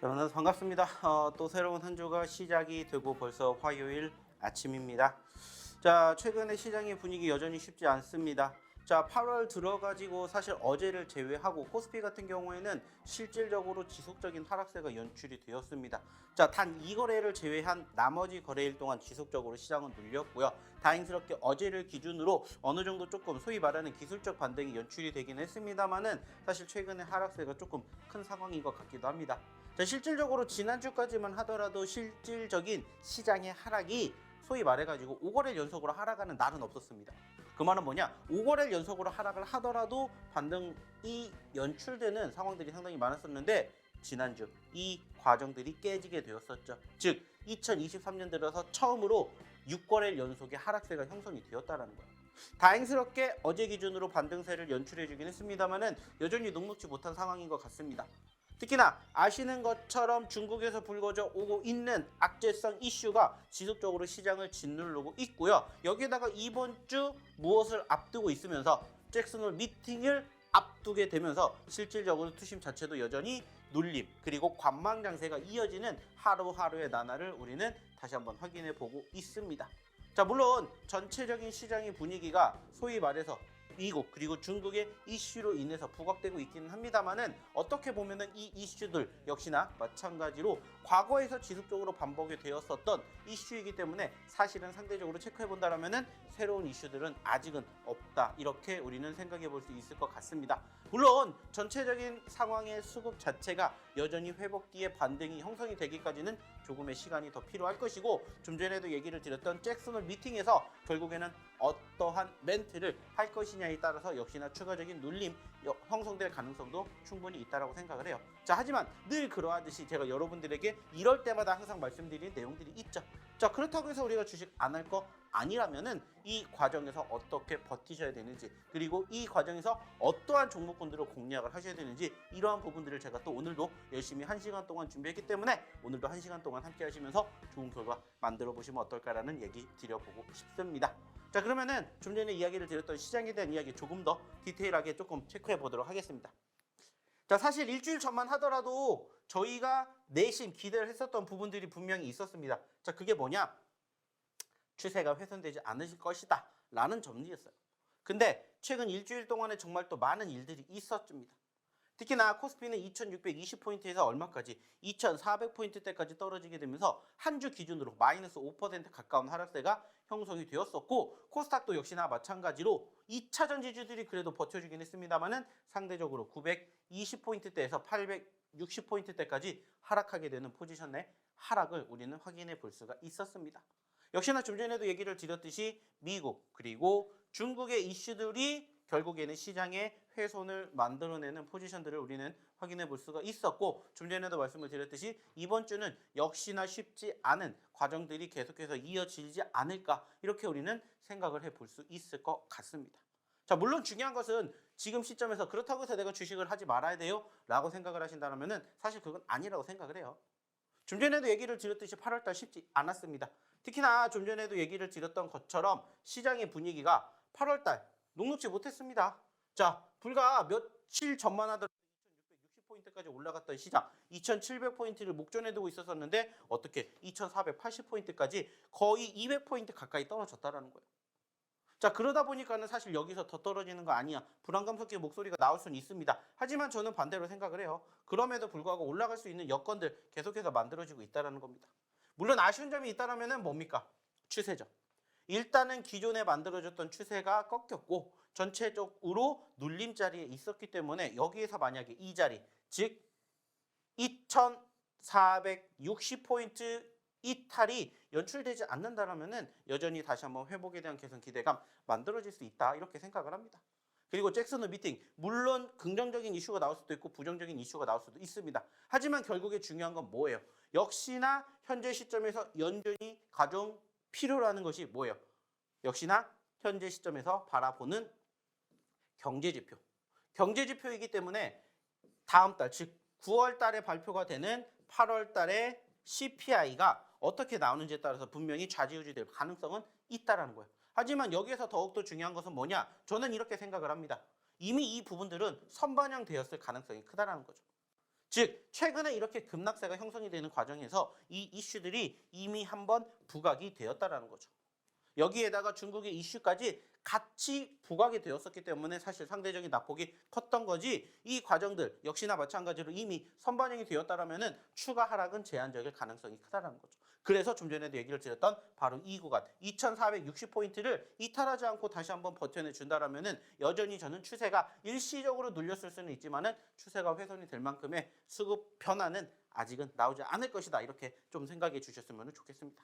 여러분 반갑습니다. 또 새로운 한 주가 시작이 되고 벌써 화요일 아침입니다. 자, 최근에 시장의 분위기 여전히 쉽지 않습니다. 자, 8월 들어가지고 사실 어제를 제외하고 코스피 같은 경우에는 실질적으로 지속적인 하락세가 연출이 되었습니다. 자, 단 2거래를 제외한 나머지 거래일 동안 지속적으로 시장은 눌렸고요. 다행스럽게 어제를 기준으로 어느 정도 조금 소위 말하는 기술적 반등이 연출이 되긴 했습니다만은 사실 최근에 하락세가 조금 큰 상황인 것 같기도 합니다. 자, 실질적으로 지난주까지만 하더라도 실질적인 시장의 하락이 소위 말해가지고 5거래일 연속으로 하락하는 날은 없었습니다. 그 말은 뭐냐? 5거래일 연속으로 하락을 하더라도 반등이 연출되는 상황들이 상당히 많았었는데 지난주 이 과정들이 깨지게 되었었죠. 즉 2023년 들어서 처음으로 6거래일 연속의 하락세가 형성이 되었다는 거예요. 다행스럽게 어제 기준으로 반등세를 연출해주긴 했습니다만은 여전히 녹록지 못한 상황인 것 같습니다. 특히나 아시는 것처럼 중국에서 불거져 오고 있는 악재성 이슈가 지속적으로 시장을 짓누르고 있고요. 여기에다가 이번 주 무엇을 앞두고 있으면서 잭슨홀 미팅을 앞두게 되면서 실질적으로 투심 자체도 여전히 눌림 그리고 관망 장세가 이어지는 하루하루의 나날을 우리는 다시 한번 확인해 보고 있습니다. 자, 물론 전체적인 시장의 분위기가 소위 말해서 미국 그리고 중국의 이슈로 인해서 부각되고 있기는 합니다만은 어떻게 보면은 이 이슈들 역시나 마찬가지로 과거에서 지속적으로 반복이 되었었던 이슈이기 때문에 사실은 상대적으로 체크해 본다라면은 새로운 이슈들은 아직은 없다 이렇게 우리는 생각해 볼 수 있을 것 같습니다. 물론 전체적인 상황의 수급 자체가 여전히 회복 뒤에 반등이 형성이 되기까지는 조금의 시간이 더 필요할 것이고 좀 전에도 얘기를 드렸던 잭슨홀 미팅에서 결국에는 어떠한 멘트를 할 것이냐에 따라서 역시나 추가적인 눌림 형성될 가능성도 충분히 있다고 생각을 해요. 자, 하지만 늘 그러하듯이 제가 여러분들에게 이럴 때마다 항상 말씀드리는 내용들이 있죠. 자, 그렇다고 해서 우리가 주식 안 할 거 아니라면은 이 과정에서 어떻게 버티셔야 되는지 그리고 이 과정에서 어떠한 종목군들을 공략을 하셔야 되는지 이러한 부분들을 제가 또 오늘도 열심히 1시간 동안 준비했기 때문에 오늘도 1시간 동안 함께 하시면서 좋은 결과 만들어 보시면 어떨까라는 얘기 드려보고 싶습니다. 자, 그러면은 좀 전에 이야기를 드렸던 시장에 대한 이야기 조금 더 디테일하게 조금 체크해 보도록 하겠습니다. 자, 사실 일주일 전만 하더라도 저희가 내심 기대를 했었던 부분들이 분명히 있었습니다. 자, 그게 뭐냐? 추세가 훼손되지 않으실 것이다 라는 점이었어요. 근데 최근 일주일 동안에 정말 또 많은 일들이 있었습니다. 특히나 코스피는 2620포인트에서 얼마까지 2400포인트대까지 떨어지게 되면서 한 주 기준으로 마이너스 5% 가까운 하락세가 형성이 되었었고 코스닥도 역시나 마찬가지로 2차전 지주들이 그래도 버텨주긴 했습니다만은 상대적으로 920포인트대에서 860포인트대까지 하락하게 되는 포지션 내 하락을 우리는 확인해 볼 수가 있었습니다. 역시나 좀 전에도 얘기를 드렸듯이 미국 그리고 중국의 이슈들이 결국에는 시장의 훼손을 만들어내는 포지션들을 우리는 확인해 볼 수가 있었고 좀 전에도 말씀을 드렸듯이 이번 주는 역시나 쉽지 않은 과정들이 계속해서 이어지지 않을까 이렇게 우리는 생각을 해 볼 수 있을 것 같습니다. 자, 물론 중요한 것은 지금 시점에서 그렇다고 해서 내가 주식을 하지 말아야 돼요 라고 생각을 하신다면 사실 그건 아니라고 생각을 해요. 좀 전에도 얘기를 드렸듯이 8월달 쉽지 않았습니다. 특히나 좀 전에도 얘기를 드렸던 것처럼 시장의 분위기가 8월달 녹록지 못했습니다. 자, 불과 며칠 전만 하더라도 2660포인트까지 올라갔던 시장 2700포인트를 목전에 두고 있었는데 어떻게 2480포인트까지 거의 200포인트 가까이 떨어졌다는 거예요. 자, 그러다 보니까는 사실 여기서 더 떨어지는 거 아니야 불안감 섞인 목소리가 나올 수는 있습니다. 하지만 저는 반대로 생각을 해요. 그럼에도 불구하고 올라갈 수 있는 여건들 계속해서 만들어지고 있다는 겁니다. 물론 아쉬운 점이 있다면 뭡니까? 추세죠. 일단은 기존에 만들어졌던 추세가 꺾였고 전체적으로 눌림 자리에 있었기 때문에 여기에서 만약에 이 자리 즉 2460포인트 이탈이 연출되지 않는다면 여전히 다시 한번 회복에 대한 개선 기대감 만들어질 수 있다 이렇게 생각을 합니다. 그리고 잭슨홀 미팅 물론 긍정적인 이슈가 나올 수도 있고 부정적인 이슈가 나올 수도 있습니다. 하지만 결국에 중요한 건 뭐예요? 역시나 현재 시점에서 연준이 가장 필요로 하는 것이 뭐예요? 역시나 현재 시점에서 바라보는 경제지표. 경제지표이기 때문에 다음 달 즉 9월 달에 발표가 되는 8월 달에 CPI가 어떻게 나오는지에 따라서 분명히 좌지우지될 가능성은 있다라는 거예요. 하지만 여기에서 더욱더 중요한 것은 뭐냐? 저는 이렇게 생각을 합니다. 이미 이 부분들은 선반영되었을 가능성이 크다라는 거죠. 즉 최근에 이렇게 급락세가 형성이 되는 과정에서 이 이슈들이 이미 한번 부각이 되었다라는 거죠. 여기에다가 중국의 이슈까지 같이 부각이 되었었기 때문에 사실 상대적인 낙폭이 컸던 거지, 이 과정들 역시나 마찬가지로 이미 선반영이 되었다라면은 추가 하락은 제한적일 가능성이 크다라는 거죠. 그래서 좀 전에도 얘기를 드렸던 바로 이 구간 2460포인트를 이탈하지 않고 다시 한번 버텨내 준다라면은 여전히 저는 추세가 일시적으로 눌렸을 수는 있지만은 추세가 훼손이 될 만큼의 수급 변화는 아직은 나오지 않을 것이다, 이렇게 좀 생각해 주셨으면 좋겠습니다.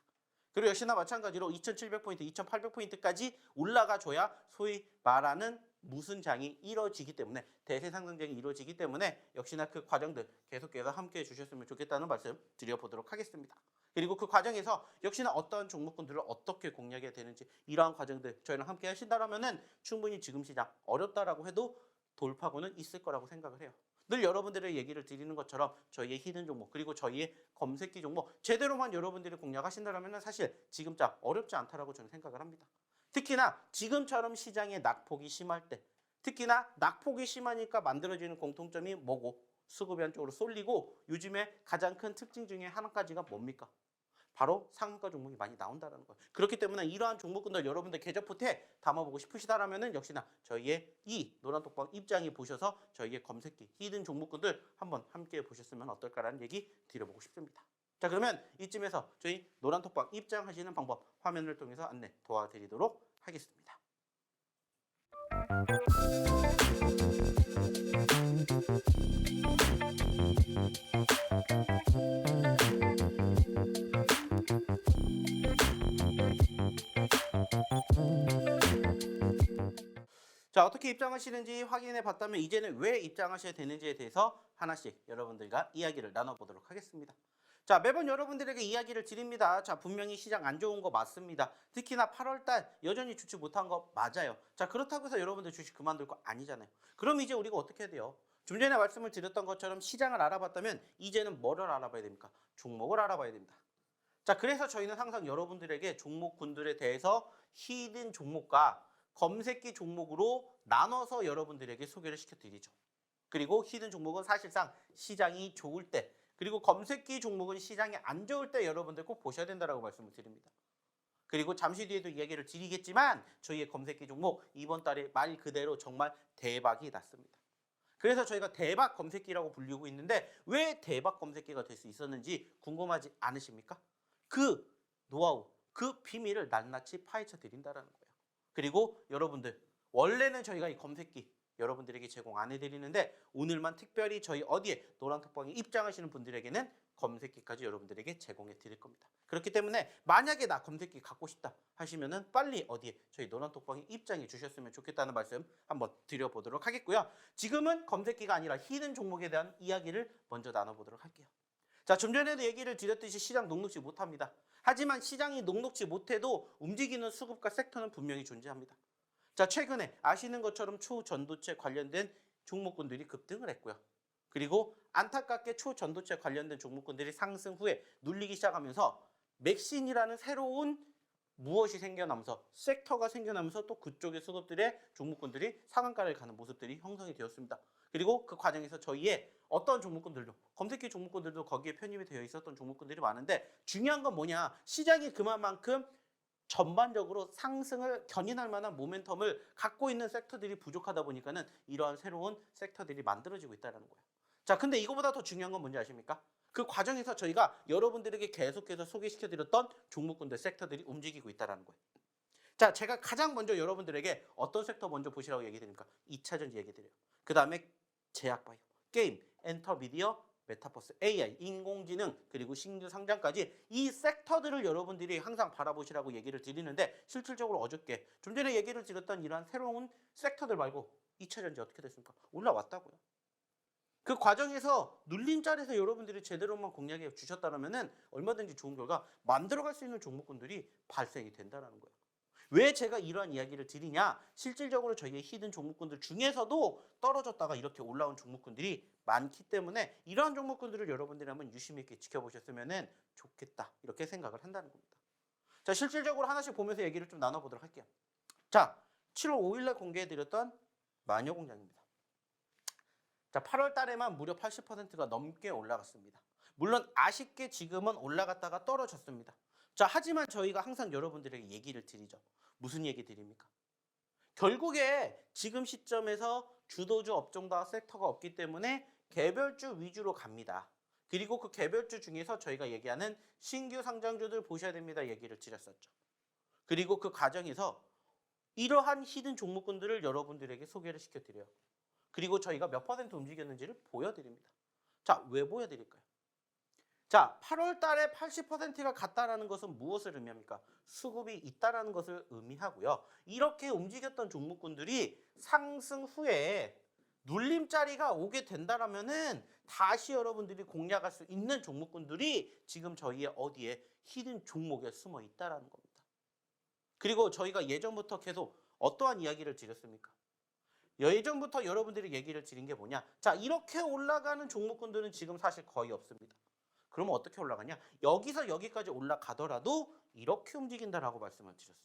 그리고 역시나 마찬가지로 2700포인트, 2800포인트까지 올라가줘야 소위 말하는 무슨 장이 이루어지기 때문에, 대세 상승장이 이루어지기 때문에 역시나 그 과정들 계속해서 함께해 주셨으면 좋겠다는 말씀 드려보도록 하겠습니다. 그리고 그 과정에서 역시나 어떤 종목군들을 어떻게 공략해야 되는지, 이러한 과정들 저희랑 함께 하신다면은 충분히 지금 시장 어렵다라고 해도 돌파구는 있을 거라고 생각을 해요. 늘 여러분들의 얘기를 드리는 것처럼 저희의 히든 종목, 그리고 저희의 검색기 종목 제대로만 여러분들이 공략하신다면 사실 지금쯤 어렵지 않다라고 저는 생각을 합니다. 특히나 지금처럼 시장의 낙폭이 심할 때, 특히나 낙폭이 심하니까 만들어지는 공통점이 뭐고, 수급이 한쪽으로 쏠리고, 요즘에 가장 큰 특징 중에 하나까지가 뭡니까? 바로 상한가 종목이 많이 나온다는 거예요. 그렇기 때문에 이러한 종목군들 여러분들 계좌포트에 담아보고 싶으시다라면은 역시나 저희의 이 노란톡방 입장에 보셔서 저희의 검색기 히든 종목군들 한번 함께 보셨으면 어떨까라는 얘기 드려보고 싶습니다. 자, 그러면 이쯤에서 저희 노란톡방 입장하시는 방법 화면을 통해서 안내 도와드리도록 하겠습니다. 자, 어떻게 입장하시는지 확인해 봤다면 이제는 왜 입장하셔야 되는지에 대해서 하나씩 여러분들과 이야기를 나눠보도록 하겠습니다. 자, 매번 여러분들에게 이야기를 드립니다. 자, 분명히 시장 안 좋은 거 맞습니다. 특히나 8월달 여전히 좋지 못한 거 맞아요. 자, 그렇다고 해서 여러분들 주식 그만둘 거 아니잖아요. 그럼 이제 우리가 어떻게 해야 돼요? 좀 전에 말씀을 드렸던 것처럼 시장을 알아봤다면 이제는 뭐를 알아봐야 됩니까? 종목을 알아봐야 됩니다. 자, 그래서 저희는 항상 여러분들에게 종목군들에 대해서 히든 종목과 검색기 종목으로 나눠서 여러분들에게 소개를 시켜드리죠. 그리고 히든 종목은 사실상 시장이 좋을 때, 그리고 검색기 종목은 시장이 안 좋을 때 여러분들 꼭 보셔야 된다고 말씀을 드립니다. 그리고 잠시 뒤에도 이야기를 드리겠지만 저희의 검색기 종목 이번 달에 말 그대로 정말 대박이 났습니다. 그래서 저희가 대박 검색기라고 불리고 있는데, 왜 대박 검색기가 될 수 있었는지 궁금하지 않으십니까? 그 노하우, 그 비밀을 낱낱이 파헤쳐 드린다는 거예요. 그리고 여러분들, 원래는 저희가 이 검색기 여러분들에게 제공 안 해드리는데 오늘만 특별히 저희 어디에 노란톡방에 입장하시는 분들에게는 검색기까지 여러분들에게 제공해 드릴 겁니다. 그렇기 때문에 만약에 나 검색기 갖고 싶다 하시면은 빨리 어디에 저희 노란톡방에 입장해 주셨으면 좋겠다는 말씀 한번 드려보도록 하겠고요. 지금은 검색기가 아니라 히든 종목에 대한 이야기를 먼저 나눠보도록 할게요. 자, 좀 전에도 얘기를 드렸듯이 시장 녹록지 못합니다. 하지만 시장이 녹록지 못해도 움직이는 수급과 섹터는 분명히 존재합니다. 자, 최근에 아시는 것처럼 초전도체 관련된 종목군들이 급등을 했고요. 그리고 안타깝게 초전도체 관련된 종목군들이 상승 후에 눌리기 시작하면서 맥신이라는 새로운 무엇이 생겨나면서, 섹터가 생겨나면서 또 그쪽의 수급들의 종목군들이 상한가를 가는 모습들이 형성이 되었습니다. 그리고 그 과정에서 저희의 어떤 종목군들도, 검색기 종목군들도 거기에 편입이 되어 있었던 종목군들이 많은데, 중요한 건 뭐냐, 시장이 그만큼 전반적으로 상승을 견인할 만한 모멘텀을 갖고 있는 섹터들이 부족하다 보니까는 이러한 새로운 섹터들이 만들어지고 있다는 거예요. 자, 근데 이거보다 더 중요한 건 뭔지 아십니까? 그 과정에서 저희가 여러분들에게 계속해서 소개시켜드렸던 종목군들, 섹터들이 움직이고 있다는 거예요. 자, 제가 가장 먼저 여러분들에게 어떤 섹터 먼저 보시라고 얘기 드립니까? 2차전지 얘기 드려요. 그 다음에 제약바이오, 게임, 엔터미디어, 메타버스, AI, 인공지능, 그리고 신규 상장까지 이 섹터들을 여러분들이 항상 바라보시라고 얘기를 드리는데, 실질적으로 어저께 좀 전에 얘기를 드렸던 이러한 새로운 섹터들 말고 2차전지 어떻게 됐습니까? 올라왔다고요. 그 과정에서 눌린 자리에서 여러분들이 제대로만 공략해 주셨다면 얼마든지 좋은 결과 만들어갈 수 있는 종목군들이 발생이 된다는 거예요. 왜 제가 이러한 이야기를 드리냐? 실질적으로 저희의 히든 종목군들 중에서도 떨어졌다가 이렇게 올라온 종목군들이 많기 때문에 이러한 종목군들을 여러분들이 한번 유심히 있게 지켜보셨으면 좋겠다, 이렇게 생각을 한다는 겁니다. 자, 실질적으로 하나씩 보면서 얘기를 좀 나눠보도록 할게요. 자, 7월 5일날 공개해드렸던 마녀공장입니다. 자, 8월 달에만 무려 80%가 넘게 올라갔습니다. 물론 아쉽게 지금은 올라갔다가 떨어졌습니다. 자, 하지만 저희가 항상 여러분들에게 얘기를 드리죠. 무슨 얘기 드립니까? 결국에 지금 시점에서 주도주 업종과 섹터가 없기 때문에 개별주 위주로 갑니다. 그리고 그 개별주 중에서 저희가 얘기하는 신규 상장주들 보셔야 됩니다. 얘기를 드렸었죠. 그리고 그 과정에서 이러한 히든 종목군들을 여러분들에게 소개를 시켜드려요. 그리고 저희가 몇 퍼센트 움직였는지를 보여드립니다. 자, 왜 보여드릴까요? 자, 8월 달에 80%가 갔다라는 것은 무엇을 의미합니까? 수급이 있다라는 것을 의미하고요. 이렇게 움직였던 종목군들이 상승 후에 눌림자리가 오게 된다라면은 다시 여러분들이 공략할 수 있는 종목군들이 지금 저희의 어디에 히든 종목에 숨어 있다라는 겁니다. 그리고 저희가 예전부터 계속 어떠한 이야기를 드렸습니까? 예전부터 여러분들이 얘기를 드린 게 뭐냐? 자, 이렇게 올라가는 종목군들은 지금 사실 거의 없습니다. 그러면 어떻게 올라가냐? 여기서 여기까지 올라가더라도 이렇게 움직인다라고 말씀을 드렸어요.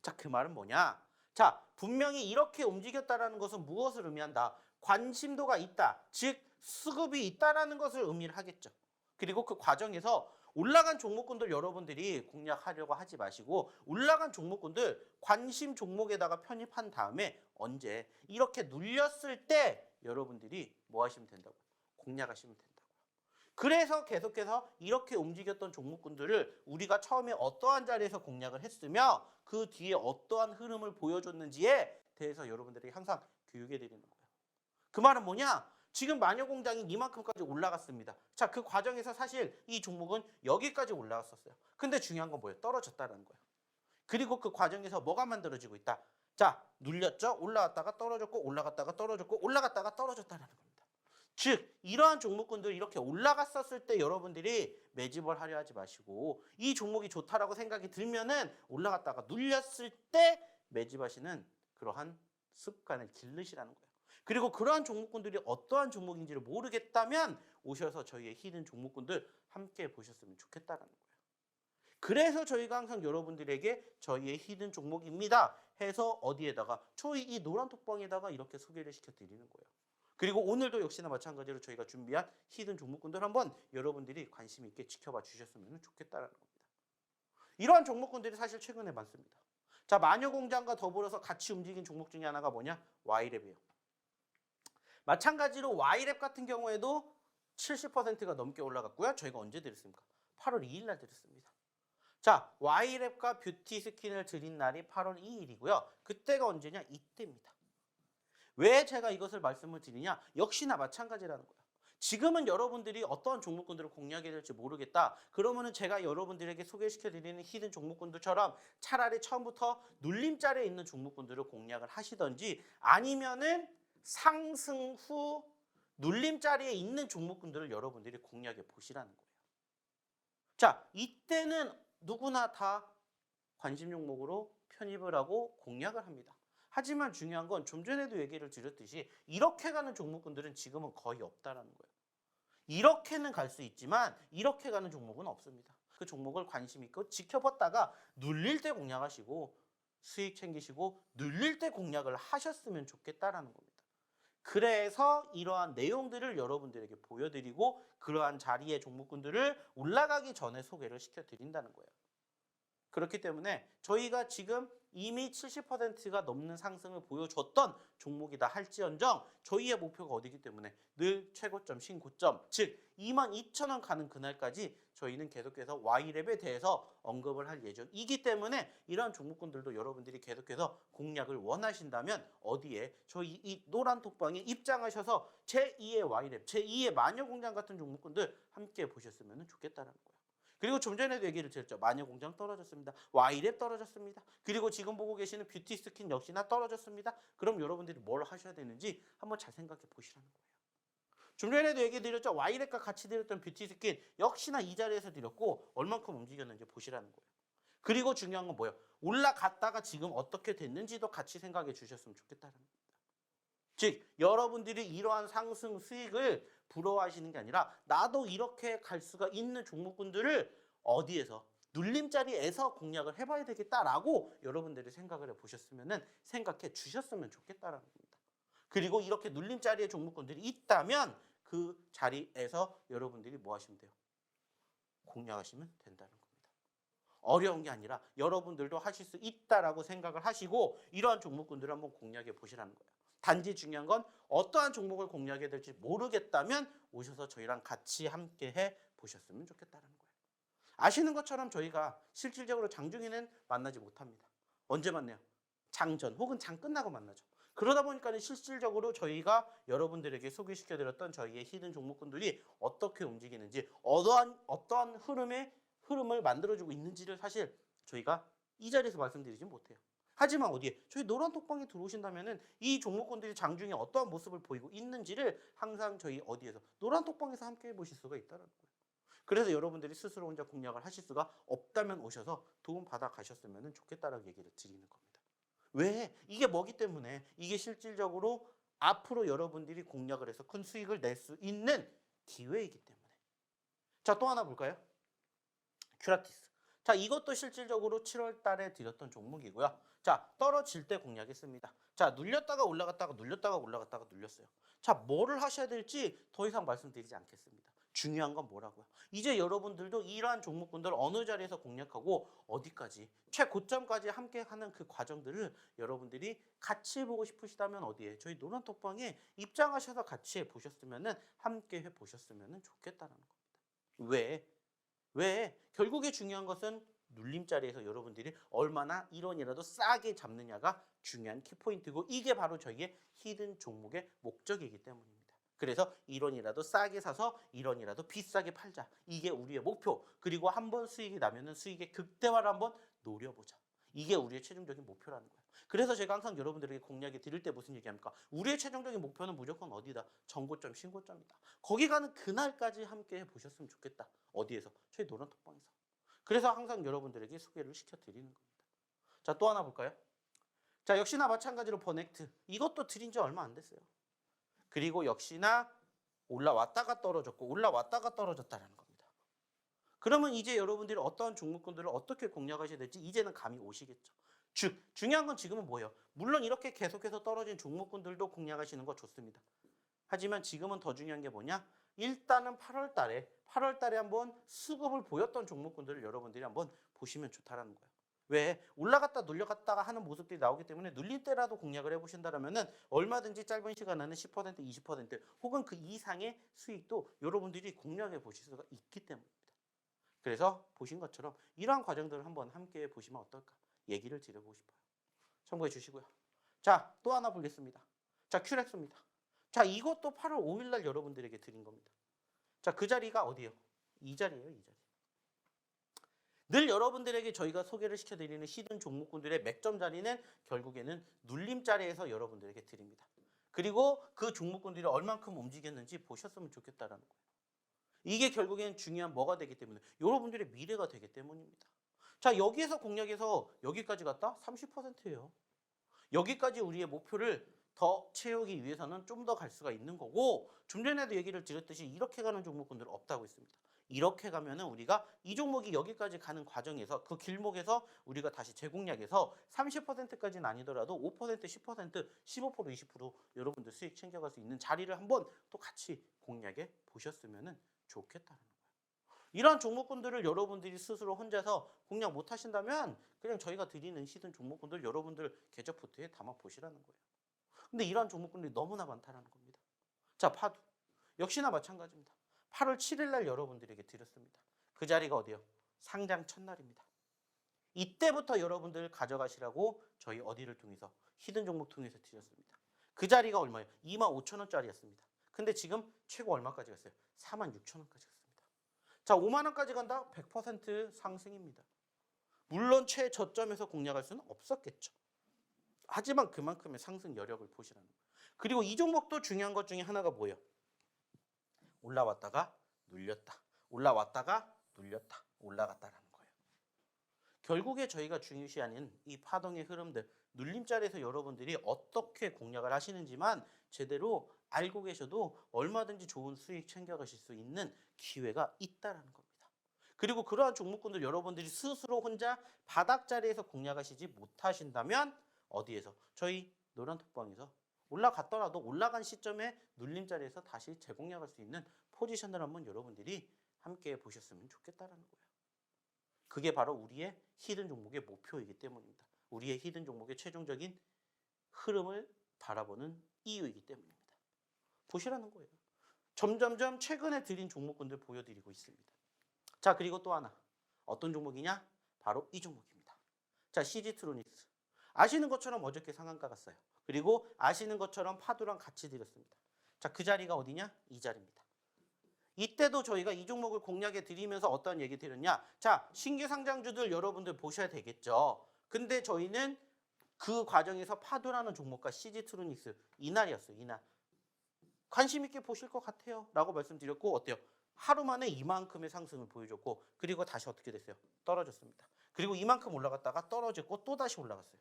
자, 그 말은 뭐냐? 자, 분명히 이렇게 움직였다라는 것은 무엇을 의미한다? 관심도가 있다. 즉, 수급이 있다라는 것을 의미를 하겠죠. 그리고 그 과정에서 올라간 종목군들 여러분들이 공략하려고 하지 마시고 올라간 종목군들 관심 종목에다가 편입한 다음에 언제 이렇게 눌렸을 때 여러분들이 뭐 하시면 된다고요? 공략하시면 된다고요. 그래서 계속해서 이렇게 움직였던 종목군들을 우리가 처음에 어떠한 자리에서 공략을 했으며 그 뒤에 어떠한 흐름을 보여줬는지에 대해서 여러분들이 항상 교육해 드리는 거예요. 그 말은 뭐냐? 지금 마녀공장이 이만큼까지 올라갔습니다. 자, 그 과정에서 사실 이 종목은 여기까지 올라갔었어요. 근데 중요한 건 뭐예요? 떨어졌다는 거예요. 그리고 그 과정에서 뭐가 만들어지고 있다? 자, 눌렸죠? 올라갔다가 떨어졌고 올라갔다가 떨어졌고 올라갔다가 떨어졌다는 겁니다. 즉, 이러한 종목군들 이렇게 올라갔었을 때 여러분들이 매집을 하려 하지 마시고 이 종목이 좋다라고 생각이 들면은 올라갔다가 눌렸을 때 매집하시는 그러한 습관을 기르시라는 거예요. 그리고 그러한 종목군들이 어떠한 종목인지를 모르겠다면 오셔서 저희의 히든 종목군들 함께 보셨으면 좋겠다라는 거예요. 그래서 저희가 항상 여러분들에게 저희의 히든 종목입니다 해서 어디에다가 저희 이 노란 톡방에다가 이렇게 소개를 시켜드리는 거예요. 그리고 오늘도 역시나 마찬가지로 저희가 준비한 히든 종목군들 한번 여러분들이 관심 있게 지켜봐 주셨으면 좋겠다라는 겁니다. 이러한 종목군들이 사실 최근에 많습니다. 자, 마녀공장과 더불어서 같이 움직인 종목 중에 하나가 뭐냐? Y랩이에요. 마찬가지로 Y랩 같은 경우에도 70%가 넘게 올라갔고요. 저희가 언제 드렸습니까? 8월 2일 날 드렸습니다. 자, Y랩과 뷰티 스킨을 드린 날이 8월 2일이고요. 그때가 언제냐? 이때입니다. 왜 제가 이것을 말씀을 드리냐? 역시나 마찬가지라는 거예요. 지금은 여러분들이 어떠한 종목군들을 공략해야 될지 모르겠다. 그러면은 제가 여러분들에게 소개시켜드리는 히든 종목군들처럼 차라리 처음부터 눌림자리에 있는 종목군들을 공략을 하시던지 아니면은 상승 후 눌림자리에 있는 종목군들을 여러분들이 공략해 보시라는 거예요. 자, 이때는 누구나 다 관심 종목으로 편입을 하고 공략을 합니다. 하지만 중요한 건 좀 전에도 얘기를 드렸듯이 이렇게 가는 종목군들은 지금은 거의 없다라는 거예요. 이렇게는 갈 수 있지만 이렇게 가는 종목은 없습니다. 그 종목을 관심 있고 지켜봤다가 눌릴 때 공략하시고 수익 챙기시고 눌릴 때 공략을 하셨으면 좋겠다라는 겁니다. 그래서 이러한 내용들을 여러분들에게 보여드리고 그러한 자리의 종목군들을 올라가기 전에 소개를 시켜드린다는 거예요. 그렇기 때문에 저희가 지금 이미 70%가 넘는 상승을 보여줬던 종목이다 할지언정 저희의 목표가 어디기 때문에 늘 최고점, 신고점, 즉 22,000원 가는 그날까지 저희는 계속해서 Y랩에 대해서 언급을 할 예정이기 때문에 이러한 종목군들도 여러분들이 계속해서 공략을 원하신다면 어디에 저희 이 노란 톡방에 입장하셔서 제2의 Y랩, 제2의 마녀공장 같은 종목군들 함께 보셨으면 좋겠다는 거예요. 그리고 좀 전에도 얘기를 드렸죠. 마녀공장 떨어졌습니다. Y랩 떨어졌습니다. 그리고 지금 보고 계시는 뷰티 스킨 역시나 떨어졌습니다. 그럼 여러분들이 뭘 하셔야 되는지 한번 잘 생각해 보시라는 거예요. 좀 전에도 얘기 드렸죠. Y랩과 같이 드렸던 뷰티 스킨 역시나 이 자리에서 드렸고 얼만큼 움직였는지 보시라는 거예요. 그리고 중요한 건 뭐예요? 올라갔다가 지금 어떻게 됐는지도 같이 생각해 주셨으면 좋겠다는 겁니다. 즉 여러분들이 이러한 상승 수익을 부러워하시는 게 아니라 나도 이렇게 갈 수가 있는 종목군들을 어디에서 눌림자리에서 공략을 해봐야 되겠다라고 여러분들이 생각을 해보셨으면 생각해 주셨으면 좋겠다라는 겁니다. 그리고 이렇게 눌림자리의 종목군들이 있다면 그 자리에서 여러분들이 뭐 하시면 돼요? 공략하시면 된다는 겁니다. 어려운 게 아니라 여러분들도 하실 수 있다라고 생각을 하시고 이러한 종목군들을 한번 공략해 보시라는 거예요. 단지 중요한 건 어떠한 종목을 공략해야 될지 모르겠다면 오셔서 저희랑 같이 함께 해 보셨으면 좋겠다는 거예요. 아시는 것처럼 저희가 실질적으로 장중에는 만나지 못합니다. 언제 만나요? 장전 혹은 장 끝나고 만나죠. 그러다 보니까 실질적으로 저희가 여러분들에게 소개시켜드렸던 저희의 히든 종목군들이 어떻게 움직이는지 어떠한 흐름을 만들어주고 있는지를 사실 저희가 이 자리에서 말씀드리지 못해요. 하지만 어디에? 저희 노란 톡방에 들어오신다면은 이 종목군들이 장중에 어떠한 모습을 보이고 있는지를 항상 저희 어디에서? 노란 톡방에서 함께 해보실 수가 있다는 거예요. 그래서 여러분들이 스스로 혼자 공략을 하실 수가 없다면 오셔서 도움 받아 가셨으면 좋겠다라는 얘기를 드리는 겁니다. 왜? 이게 뭐기 때문에 이게 실질적으로 앞으로 여러분들이 공략을 해서 큰 수익을 낼 수 있는 기회이기 때문에. 자, 또 하나 볼까요? 큐라티스. 자, 이것도 실질적으로 7월 달에 드렸던 종목이고요. 자, 떨어질 때 공략했습니다. 자, 눌렸다가 올라갔다가 눌렸다가 올라갔다가 눌렸어요. 자, 뭐를 하셔야 될지 더 이상 말씀드리지 않겠습니다. 중요한 건 뭐라고요? 이제 여러분들도 이러한 종목군들 어느 자리에서 공략하고 어디까지 최고점까지 함께 하는 그 과정들을 여러분들이 같이 해보고 싶으시다면 어디에? 저희 노란톡방에 입장하셔서 같이 해보셨으면 함께 해보셨으면 좋겠다는 겁니다. 왜? 결국에 중요한 것은 눌림자리에서 여러분들이 얼마나 1원이라도 싸게 잡느냐가 중요한 키포인트고 이게 바로 저희의 히든 종목의 목적이기 때문입니다. 그래서 1원이라도 싸게 사서 1원이라도 비싸게 팔자. 이게 우리의 목표. 그리고 한번 수익이 나면은 수익의 극대화를 한번 노려보자. 이게 우리의 최종적인 목표라는 거예요. 그래서 제가 항상 여러분들에게 공략에 드릴 때 무슨 얘기합니까? 우리의 최종적인 목표는 무조건 어디다? 정고점, 신고점이다. 거기 가는 그날까지 함께 해보셨으면 좋겠다. 어디에서? 저희 노란톡방에서. 그래서 항상 여러분들에게 소개를 시켜드리는 겁니다. 자, 또 하나 볼까요? 자, 역시나 마찬가지로 버넥트. 이것도 드린 지 얼마 안 됐어요. 그리고 역시나 올라왔다가 떨어졌고 올라왔다가 떨어졌다라는 겁니다. 그러면 이제 여러분들이 어떠한 종목군들을 어떻게 공략하셔야 될지 이제는 감이 오시겠죠. 즉 중요한 건 지금은 뭐예요? 물론 이렇게 계속해서 떨어진 종목군들도 공략하시는 거 좋습니다. 하지만 지금은 더 중요한 게 뭐냐? 일단은 8월 달에 한번 수급을 보였던 종목군들을 여러분들이 한번 보시면 좋다라는 거예요. 왜? 올라갔다 눌려갔다가 하는 모습들이 나오기 때문에 눌릴 때라도 공략을 해보신다면은 얼마든지 짧은 시간 안에 10%, 20% 혹은 그 이상의 수익도 여러분들이 공략해 보실 수가 있기 때문입니다. 그래서 보신 것처럼 이러한 과정들을 한번 함께 보시면 어떨까 얘기를 드려보고 싶어요. 참고해 주시고요. 자, 또 하나 보겠습니다. 자, 큐렉스입니다. 자, 이것도 8월 5일 날 여러분들에게 드린 겁니다. 자, 그 자리가 어디예요? 이 자리예요, 이 자리. 늘 여러분들에게 저희가 소개를 시켜드리는 히든 종목군들의 맥점 자리는 결국에는 눌림 자리에서 여러분들에게 드립니다. 그리고 그 종목군들이 얼만큼 움직였는지 보셨으면 좋겠다라는 거예요. 이게 결국엔 중요한 뭐가 되기 때문에 여러분들의 미래가 되기 때문입니다. 자, 여기에서 공략해서 여기까지 갔다? 30%예요. 여기까지 우리의 목표를 더 채우기 위해서는 좀 더 갈 수가 있는 거고 좀 전에도 얘기를 드렸듯이 이렇게 가는 종목군들은 없다고 했습니다. 이렇게 가면은 우리가 이 종목이 여기까지 가는 과정에서 그 길목에서 우리가 다시 재공략해서 30%까지는 아니더라도 5%, 10%, 15%, 20% 여러분들 수익 챙겨갈 수 있는 자리를 한번 또 같이 공략해 보셨으면 좋겠다는 거예요. 이러한 종목군들을 여러분들이 스스로 혼자서 공략 못 하신다면 그냥 저희가 드리는 히든 종목군들 여러분들 계좌 포트에 담아 보시라는 거예요. 근데 이러한 종목군들이 너무나 많다는 겁니다. 자, 파두. 역시나 마찬가지입니다. 8월 7일 날 여러분들에게 드렸습니다. 그 자리가 어디요? 상장 첫날입니다. 이때부터 여러분들 가져가시라고 저희 어디를 통해서 히든 종목 통해서 드렸습니다. 그 자리가 얼마예요? 25,000원짜리였습니다. 근데 지금 최고 얼마까지 갔어요? 46,000원까지 갔습니다. 자, 5만 원까지 간다? 100% 상승입니다. 물론 최저점에서 공략할 수는 없었겠죠. 하지만 그만큼의 상승 여력을 보시라는 거예요. 그리고 이 종목도 중요한 것 중에 하나가 뭐예요? 올라왔다가 눌렸다. 올라왔다가 눌렸다. 올라갔다라는 거예요. 결국에 저희가 중요시하는 이 파동의 흐름들, 눌림자리에서 여러분들이 어떻게 공략을 하시는지만 제대로 알고 계셔도 얼마든지 좋은 수익 챙겨가실 수 있는 기회가 있다는 겁니다. 그리고 그러한 종목군들 여러분들이 스스로 혼자 바닥자리에서 공략하시지 못하신다면 어디에서? 저희 노란톡방에서 올라갔더라도 올라간 시점에 눌림자리에서 다시 재공략할 수 있는 포지션을 한번 여러분들이 함께 보셨으면 좋겠다라는 거예요. 그게 바로 우리의 히든 종목의 목표이기 때문입니다. 우리의 히든 종목의 최종적인 흐름을 바라보는 이유이기 때문입니다. 보시라는 거예요. 점점점 최근에 드린 종목군들 보여드리고 있습니다. 자, 그리고 또 하나. 어떤 종목이냐? 바로 이 종목입니다. 자, CG트로닉스. 아시는 것처럼 어저께 상한가 갔어요. 그리고 아시는 것처럼 파도랑 같이 드렸습니다. 자, 그 자리가 어디냐? 이 자리입니다. 이때도 저희가 이 종목을 공략해 드리면서 어떤 얘기 드렸냐? 자, 신규 상장주들 여러분들 보셔야 되겠죠. 근데 저희는 그 과정에서 파도라는 종목과 CG트로닉스 이날이었어요. 이날. 관심 있게 보실 것 같아요. 라고 말씀드렸고 어때요? 하루 만에 이만큼의 상승을 보여줬고 그리고 다시 어떻게 됐어요? 떨어졌습니다. 그리고 이만큼 올라갔다가 떨어졌고 또 다시 올라갔어요.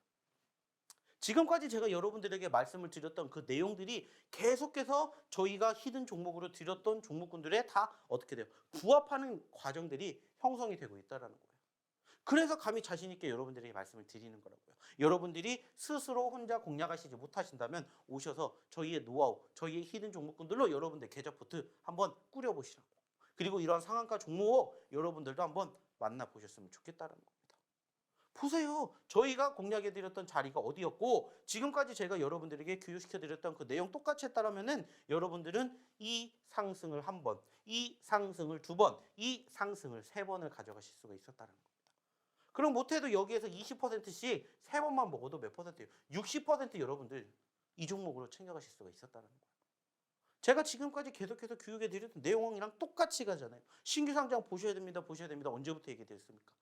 지금까지 제가 여러분들에게 말씀을 드렸던 그 내용들이 계속해서 저희가 히든 종목으로 드렸던 종목군들에 다 어떻게 돼요? 부합하는 과정들이 형성이 되고 있다는 거예요. 그래서 감히 자신 있게 여러분들에게 말씀을 드리는 거라고요. 여러분들이 스스로 혼자 공략하시지 못하신다면 오셔서 저희의 노하우, 저희의 히든 종목군들로 여러분들 계좌포트 한번 꾸려보시라고. 그리고 이러한 상한가 종목 여러분들도 한번 만나보셨으면 좋겠다는 겁니다. 보세요. 저희가 공략해드렸던 자리가 어디였고 지금까지 제가 여러분들에게 교육시켜드렸던 그 내용 똑같이 했다면은 여러분들은 이 상승을 한 번, 이 상승을 두 번, 이 상승을 세 번을 가져가실 수가 있었다는 겁니다. 그럼 못해도 여기에서 20%씩 세 번만 먹어도 몇 퍼센트예요? 60% 여러분들 이 종목으로 챙겨가실 수가 있었다는 거예요. 제가 지금까지 계속해서 교육해드렸던 내용이랑 똑같이 가잖아요. 신규 상장 보셔야 됩니다. 보셔야 됩니다. 언제부터 얘기됐습니까?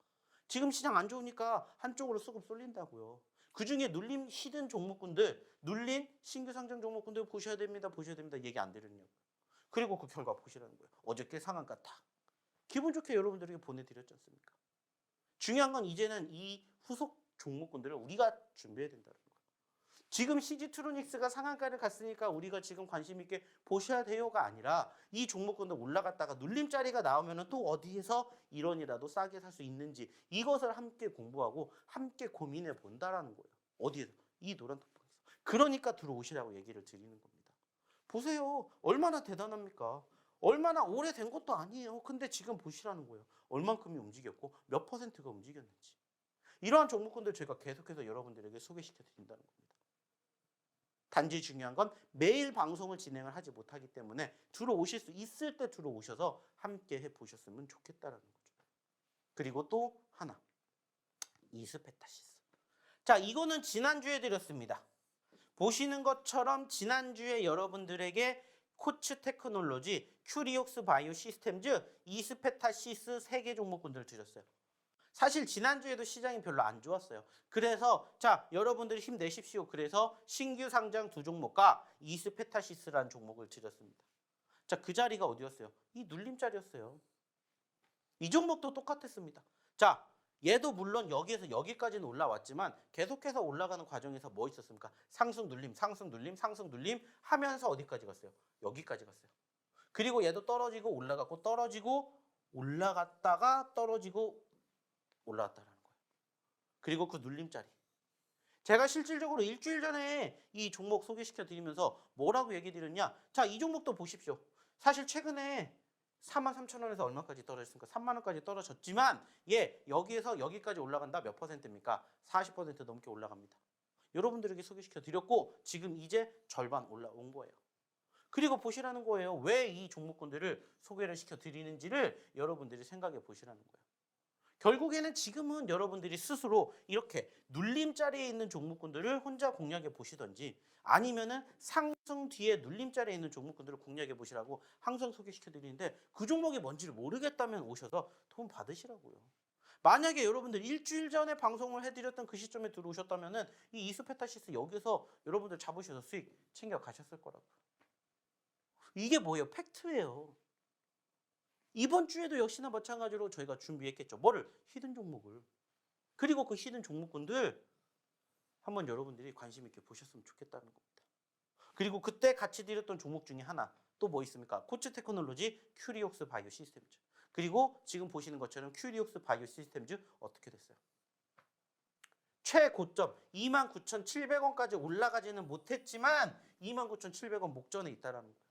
지금 시장 안 좋으니까 한쪽으로 수급 쏠린다고요. 그중에 눌림 히든 종목군들, 눌린 신규 상장 종목군들 보셔야 됩니다. 보셔야 됩니다. 얘기 안 드렸냐고요. 그리고 그 결과 보시라는 거예요. 어저께 상한가 탁. 기분 좋게 여러분들에게 보내드렸지 않습니까? 중요한 건 이제는 이 후속 종목군들을 우리가 준비해야 된다는 거예요. 지금 CG트로닉스가 상한가를 갔으니까 우리가 지금 관심 있게 보셔야 돼요가 아니라 이 종목군들 올라갔다가 눌림자리가 나오면 또 어디에서 1원이라도 싸게 살 수 있는지 이것을 함께 공부하고 함께 고민해 본다라는 거예요. 어디에서? 이 노란 톡방에서. 그러니까 들어오시라고 얘기를 드리는 겁니다. 보세요. 얼마나 대단합니까? 얼마나 오래된 것도 아니에요. 근데 지금 보시라는 거예요. 얼만큼이 움직였고 몇 퍼센트가 움직였는지. 이러한 종목군들 제가 계속해서 여러분들에게 소개시켜 드린다는 겁니다. 단지 중요한 건 매일 방송을 진행을 하지 못하기 때문에 들어오실 수 있을 때 들어오셔서 함께 해보셨으면 좋겠다는 거죠. 그리고 또 하나. 이스페타시스. 자, 이거는 지난주에 드렸습니다. 보시는 것처럼 지난주에 여러분들에게 코츠 테크놀로지, 큐리옥스 바이오 시스템즈, 이스페타시스 3개 종목군들을 드렸어요. 사실 지난주에도 시장이 별로 안 좋았어요. 그래서 자, 여러분들이 힘내십시오. 그래서 신규 상장 2종목과 이스페타시스라는 종목을 드렸습니다. 자, 그 자리가 어디였어요? 이 눌림자리였어요. 이 종목도 똑같았습니다. 자, 얘도 물론 여기에서 여기까지는 올라왔지만 계속해서 올라가는 과정에서 뭐 있었습니까? 상승 눌림, 상승 눌림, 상승 눌림 하면서 어디까지 갔어요? 여기까지 갔어요. 그리고 얘도 떨어지고 올라갔고 떨어지고 올라갔다가 떨어지고 올라왔다는 거예요. 그리고 그 눌림자리. 제가 실질적으로 일주일 전에 이 종목 소개시켜 드리면서 뭐라고 얘기 드렸냐? 자, 이 종목도 보십시오. 사실 최근에 43,000원에서 얼마까지 떨어졌습니까? 3만원까지 떨어졌지만 여기에서 여기까지 올라간다 몇 퍼센트입니까? 40% 넘게 올라갑니다. 여러분들에게 소개시켜 드렸고 지금 이제 절반 올라온 거예요. 그리고 보시라는 거예요. 왜 이 종목군들을 소개를 시켜 드리는지를 여러분들이 생각해 보시라는 거예요. 결국에는 지금은 여러분들이 스스로 이렇게 눌림자리에 있는 종목군들을 혼자 공략해 보시던지 아니면은 상승 뒤에 눌림자리에 있는 종목군들을 공략해 보시라고 항상 소개시켜 드리는데 그 종목이 뭔지를 모르겠다면 오셔서 도움 받으시라고요. 만약에 여러분들 일주일 전에 방송을 해드렸던 그 시점에 들어오셨다면은 이 이스페타시스 여기서 여러분들 잡으셔서 수익 챙겨 가셨을 거라고요. 이게 뭐예요? 팩트예요. 이번 주에도 역시나 마찬가지로 저희가 준비했겠죠. 뭐를? 히든 종목을. 그리고 그 히든 종목군들 한번 여러분들이 관심 있게 보셨으면 좋겠다는 겁니다. 그리고 그때 같이 드렸던 종목 중에 하나 또 뭐 있습니까? 코츠 테크놀로지, 큐리옥스 바이오 시스템즈. 그리고 지금 보시는 것처럼 큐리옥스 바이오 시스템즈 어떻게 됐어요? 최고점 29,700원까지 올라가지는 못했지만 29,700원 목전에 있다라는 거예요.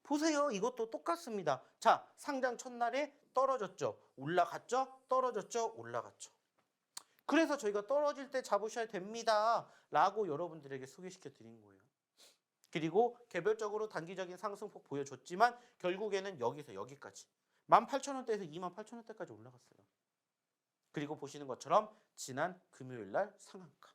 보세요. 이것도 똑같습니다. 자, 상장 첫날에 떨어졌죠. 올라갔죠. 떨어졌죠. 올라갔죠. 그래서 저희가 떨어질 때 잡으셔야 됩니다. 라고 여러분들에게 소개시켜 드린 거예요. 그리고 개별적으로 단기적인 상승폭 보여줬지만 결국에는 여기서 여기까지 18,000원대에서 28,000원대까지 올라갔어요. 그리고 보시는 것처럼 지난 금요일 날 상한가.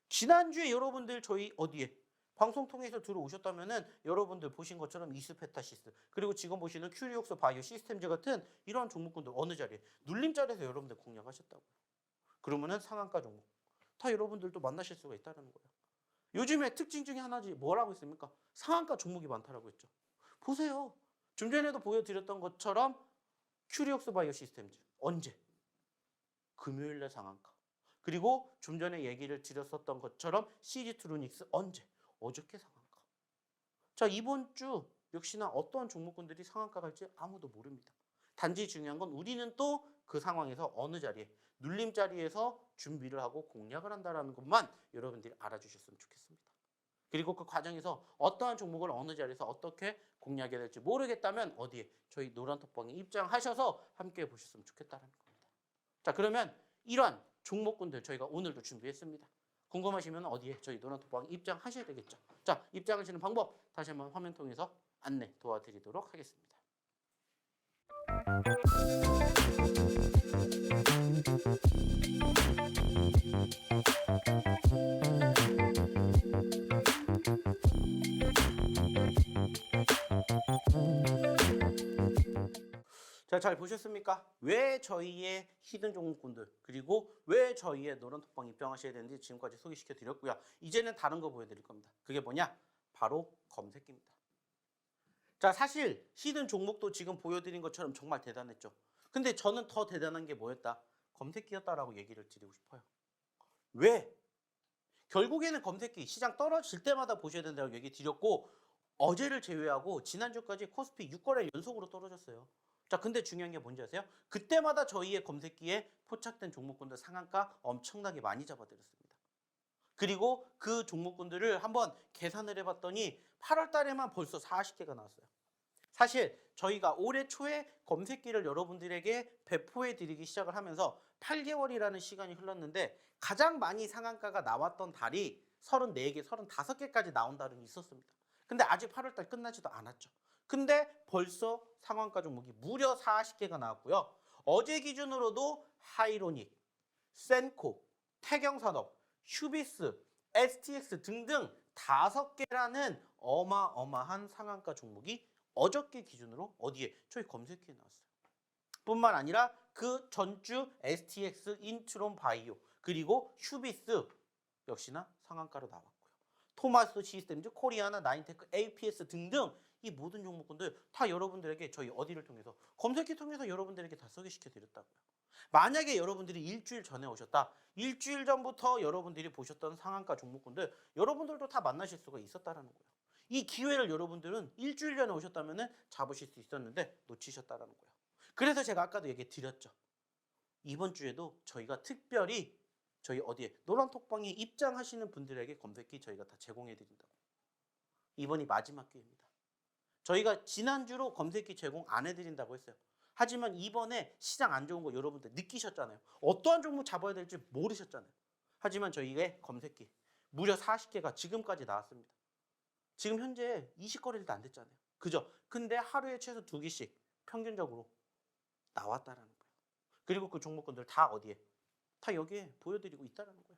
지난주에 여러분들 저희 어디에 방송 통해서 들어오셨다면은 여러분들 보신 것처럼 이스페타시스 그리고 지금 보시는 큐리옥스 바이오 시스템즈 같은 이러한 종목군들 어느 자리에 눌림자리에서 여러분들 공략하셨다고요. 그러면은 상한가 종목 다 여러분들도 만나실 수가 있다는 거예요. 요즘에 특징 중에 하나지 뭐라고 했습니까? 상한가 종목이 많다라고 했죠. 보세요. 좀 전에도 보여드렸던 것처럼 큐리옥스 바이오 시스템즈 언제? 금요일 날 상한가. 그리고 좀 전에 얘기를 드렸었던 것처럼 CG트로닉스 언제? 어저께 상한가. 자, 이번 주 역시나 어떤 종목군들이 상한가 갈지 아무도 모릅니다. 단지 중요한 건 우리는 또 그 상황에서 어느 자리에 눌림 자리에서 준비를 하고 공략을 한다는 것만 여러분들이 알아주셨으면 좋겠습니다. 그리고 그 과정에서 어떠한 종목을 어느 자리에서 어떻게 공략해야 될지 모르겠다면 어디에 저희 노란톡방에 입장하셔서 함께 보셨으면 좋겠다는 겁니다. 자, 그러면 이러한 종목군들 저희가 오늘도 준비했습니다. 궁금하시면 어디에 저희 노란톡방에 입장하셔야 되겠죠. 자, 입장하시는 방법 다시 한번 화면 통해서 안내 도와드리도록 하겠습니다. 자, 잘 보셨습니까? 왜 저희의 히든 종목군들 그리고 왜 저희의 노란톡방 입장하셔야 되는지 지금까지 소개시켜 드렸고요. 이제는 다른 거 보여드릴 겁니다. 그게 뭐냐? 바로 검색기입니다. 자, 사실 히든 종목도 지금 보여드린 것처럼 정말 대단했죠. 근데 저는 더 대단한 게 뭐였다? 검색기였다라고 얘기를 드리고 싶어요. 왜? 결국에는 검색기 시장 떨어질 때마다 보셔야 된다고 얘기 드렸고 어제를 제외하고 지난주까지 코스피 6거래 연속으로 떨어졌어요. 자, 근데 중요한 게 뭔지 아세요? 그때마다 저희의 검색기에 포착된 종목군들 상한가 엄청나게 많이 잡아드렸습니다. 그리고 그 종목군들을 한번 계산을 해봤더니 8월 달에만 벌써 40개가 나왔어요. 사실 저희가 올해 초에 검색기를 여러분들에게 배포해 드리기 시작을 하면서 8개월이라는 시간이 흘렀는데 가장 많이 상한가가 나왔던 달이 34개, 35개까지 나온 달은 있었습니다. 근데 아직 8월 달 끝나지도 않았죠. 근데 벌써 상한가 종목이 무려 40개가 나왔고요. 어제 기준으로도 하이로닉, 센코, 태경산업, 휴비스, STX 등등 5개라는 어마어마한 상한가 종목이 어저께 기준으로 어디에? 저희 검색기에 나왔어요. 뿐만 아니라 그 전주 STX, 인트론 바이오, 그리고 휴비스 역시나 상한가로 나왔고요. 토마스 시스템즈, 코리아나, 나인테크, APS 등등 이 모든 종목군들 다 여러분들에게 저희 어디를 통해서 검색기 통해서 여러분들에게 다 소개시켜 드렸다고요. 만약에 여러분들이 일주일 전에 오셨다. 일주일 전부터 여러분들이 보셨던 상한가 종목군들 여러분들도 다 만나실 수가 있었다라는 거예요. 이 기회를 여러분들은 일주일 전에 오셨다면 잡으실 수 있었는데 놓치셨다라는 거예요. 그래서 제가 아까도 얘기 드렸죠. 이번 주에도 저희가 특별히 저희 어디에 노란톡방에 입장하시는 분들에게 검색기 저희가 다 제공해 드린다고. 이번이 마지막 기회입니다. 저희가 지난주로 검색기 제공 안 해드린다고 했어요. 하지만 이번에 시장 안 좋은 거 여러분들 느끼셨잖아요. 어떠한 종목 잡아야 될지 모르셨잖아요. 하지만 저희의 검색기 무려 40개가 지금까지 나왔습니다. 지금 현재 20거래일도 안 됐잖아요. 그죠? 근데 하루에 최소 2개씩 평균적으로 나왔다라는 거예요. 그리고 그 종목군들 다 어디에? 다 여기에 보여드리고 있다는 거예요.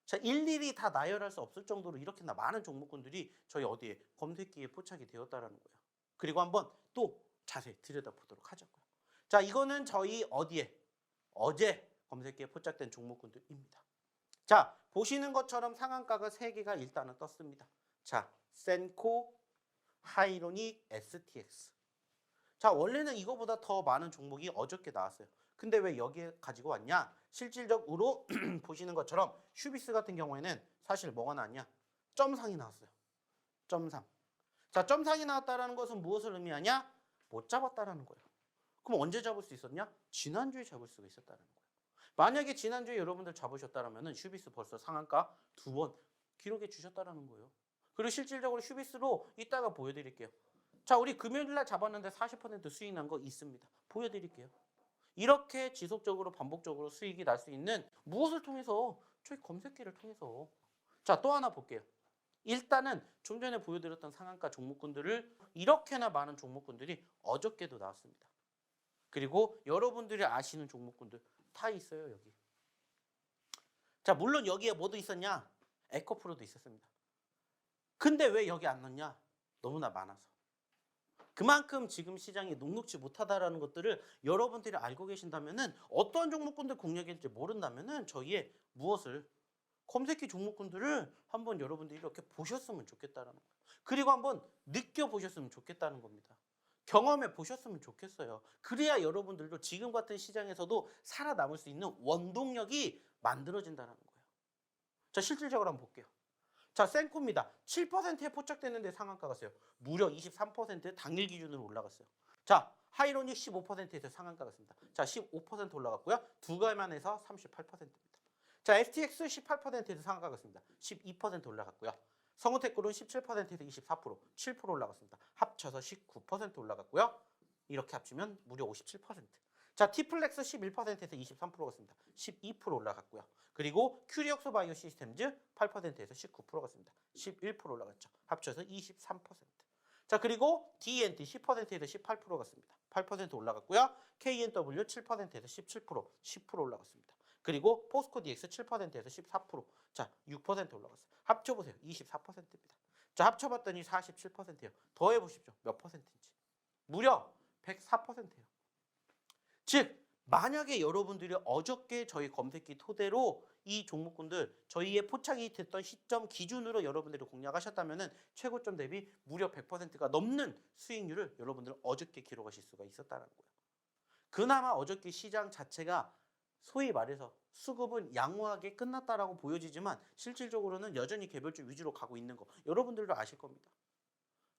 자, 일일이 다 나열할 수 없을 정도로 이렇게나 많은 종목군들이 저희 어디에 검색기에 포착이 되었다는 거예요. 그리고 한번 또 자세히 들여다보도록 하자고요. 자, 이거는 저희 어디에? 어제 검색기에 포착된 종목군들입니다. 자, 보시는 것처럼 상한가가 3개가 일단은 떴습니다. 자, 센코, 하이로닉, STX. 자, 원래는 이거보다 더 많은 종목이 어저께 나왔어요. 근데 왜 여기에 가지고 왔냐? 실질적으로 보시는 것처럼 휴비스 같은 경우에는 사실 뭐가 나왔냐? 점상이 나왔어요. 점상. 자, 점상이 나왔다는 것은 무엇을 의미하냐? 못 잡았다라는 거예요. 그럼 언제 잡을 수 있었냐? 지난주에 잡을 수가 있었다는 거예요. 만약에 지난주에 여러분들 잡으셨다라면은 휴비스 벌써 상한가 2번 기록해 주셨다라는 거예요. 그리고 실질적으로 휴비스로 이따가 보여드릴게요. 자, 우리 금요일 날 잡았는데 40% 수익 난 거 있습니다. 보여드릴게요. 이렇게 지속적으로 반복적으로 수익이 날 수 있는 무엇을 통해서? 저희 검색기를 통해서. 자, 또 하나 볼게요. 일단은 좀 전에 보여드렸던 상한가 종목군들을 이렇게나 많은 종목군들이 어저께도 나왔습니다. 그리고 여러분들이 아시는 종목군들 다 있어요, 여기. 자, 물론 여기에 뭐도 있었냐? 에코프로도 있었습니다. 근데 왜 여기 안 넣냐? 너무나 많아서. 그만큼 지금 시장이 녹록지 못하다라는 것들을 여러분들이 알고 계신다면은 어떠한 종목군들 공략일지 모른다면은 저희의 무엇을 검색기 종목군들을 한번 여러분들이 이렇게 보셨으면 좋겠다라는 거예요. 그리고 한번 느껴보셨으면 좋겠다는 겁니다. 경험해 보셨으면 좋겠어요. 그래야 여러분들도 지금 같은 시장에서도 살아남을 수 있는 원동력이 만들어진다는 거예요. 자, 실질적으로 한번 볼게요. 자, 센코입니다. 7%에 포착됐는데 상한가가 세요. 무려 23% 당일 기준으로 올라갔어요. 자, 하이로닉 15%에서 상한가가 습니다. 자, 15% 올라갔고요. 두 가지만 해서 38%입니다. 자, FTX 18%에서 상한가가 습니다. 12% 올라갔고요. 성우테크론 17%에서 24%, 7% 올라갔습니다. 합쳐서 19% 올라갔고요. 이렇게 합치면 무려 57%. 자, 티플렉스 11%에서 23%가 습니다. 12% 올라갔고요. 그리고 큐리옥스 바이오 시스템즈 8%에서 19%가 습니다. 11% 올라갔죠. 합쳐서 23%. 자, 그리고 DNT 10%에서 18%가 습니다. 8% 올라갔고요. KNW 7%에서 17%, 10% 올라갔습니다. 그리고 포스코 DX 7%에서 14%, 자, 6% 올라갔어요. 합쳐보세요. 24%입니다. 자, 합쳐봤더니 47%예요. 더해보십시오. 몇 퍼센트인지. 무려 104%예요. 즉, 만약에 여러분들이 어저께 저희 검색기 토대로 이 종목군들 저희의 포착이 됐던 시점 기준으로 여러분들이 공략하셨다면 최고점 대비 무려 100%가 넘는 수익률을 여러분들은 어저께 기록하실 수가 있었다는 거예요. 그나마 어저께 시장 자체가 소위 말해서 수급은 양호하게 끝났다라고 보여지지만 실질적으로는 여전히 개별주 위주로 가고 있는 거 여러분들도 아실 겁니다.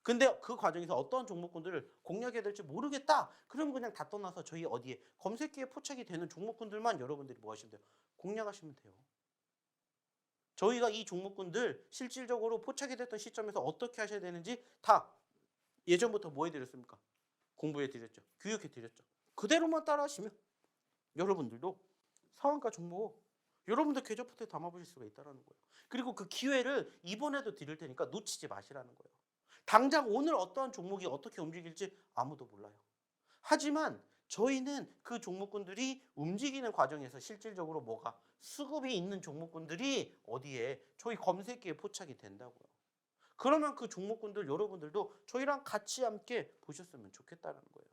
근데 그 과정에서 어떤 종목군들을 공략해야 될지 모르겠다. 그럼 그냥 다 떠나서 저희 어디에 검색기에 포착이 되는 종목군들만 여러분들이 뭐 하시면 돼요? 공략하시면 돼요. 저희가 이 종목군들 실질적으로 포착이 됐던 시점에서 어떻게 하셔야 되는지 다 예전부터 뭐 해드렸습니까? 공부해드렸죠. 교육해드렸죠. 그대로만 따라하시면 여러분들도 상한가 종목 여러분들 계좌 포트에 담아보실 수가 있다는 거예요. 그리고 그 기회를 이번에도 드릴 테니까 놓치지 마시라는 거예요. 당장 오늘 어떠한 종목이 어떻게 움직일지 아무도 몰라요. 하지만 저희는 그 종목군들이 움직이는 과정에서 실질적으로 뭐가 수급이 있는 종목군들이 어디에 저희 검색기에 포착이 된다고요. 그러면 그 종목군들 여러분들도 저희랑 같이 함께 보셨으면 좋겠다는 거예요.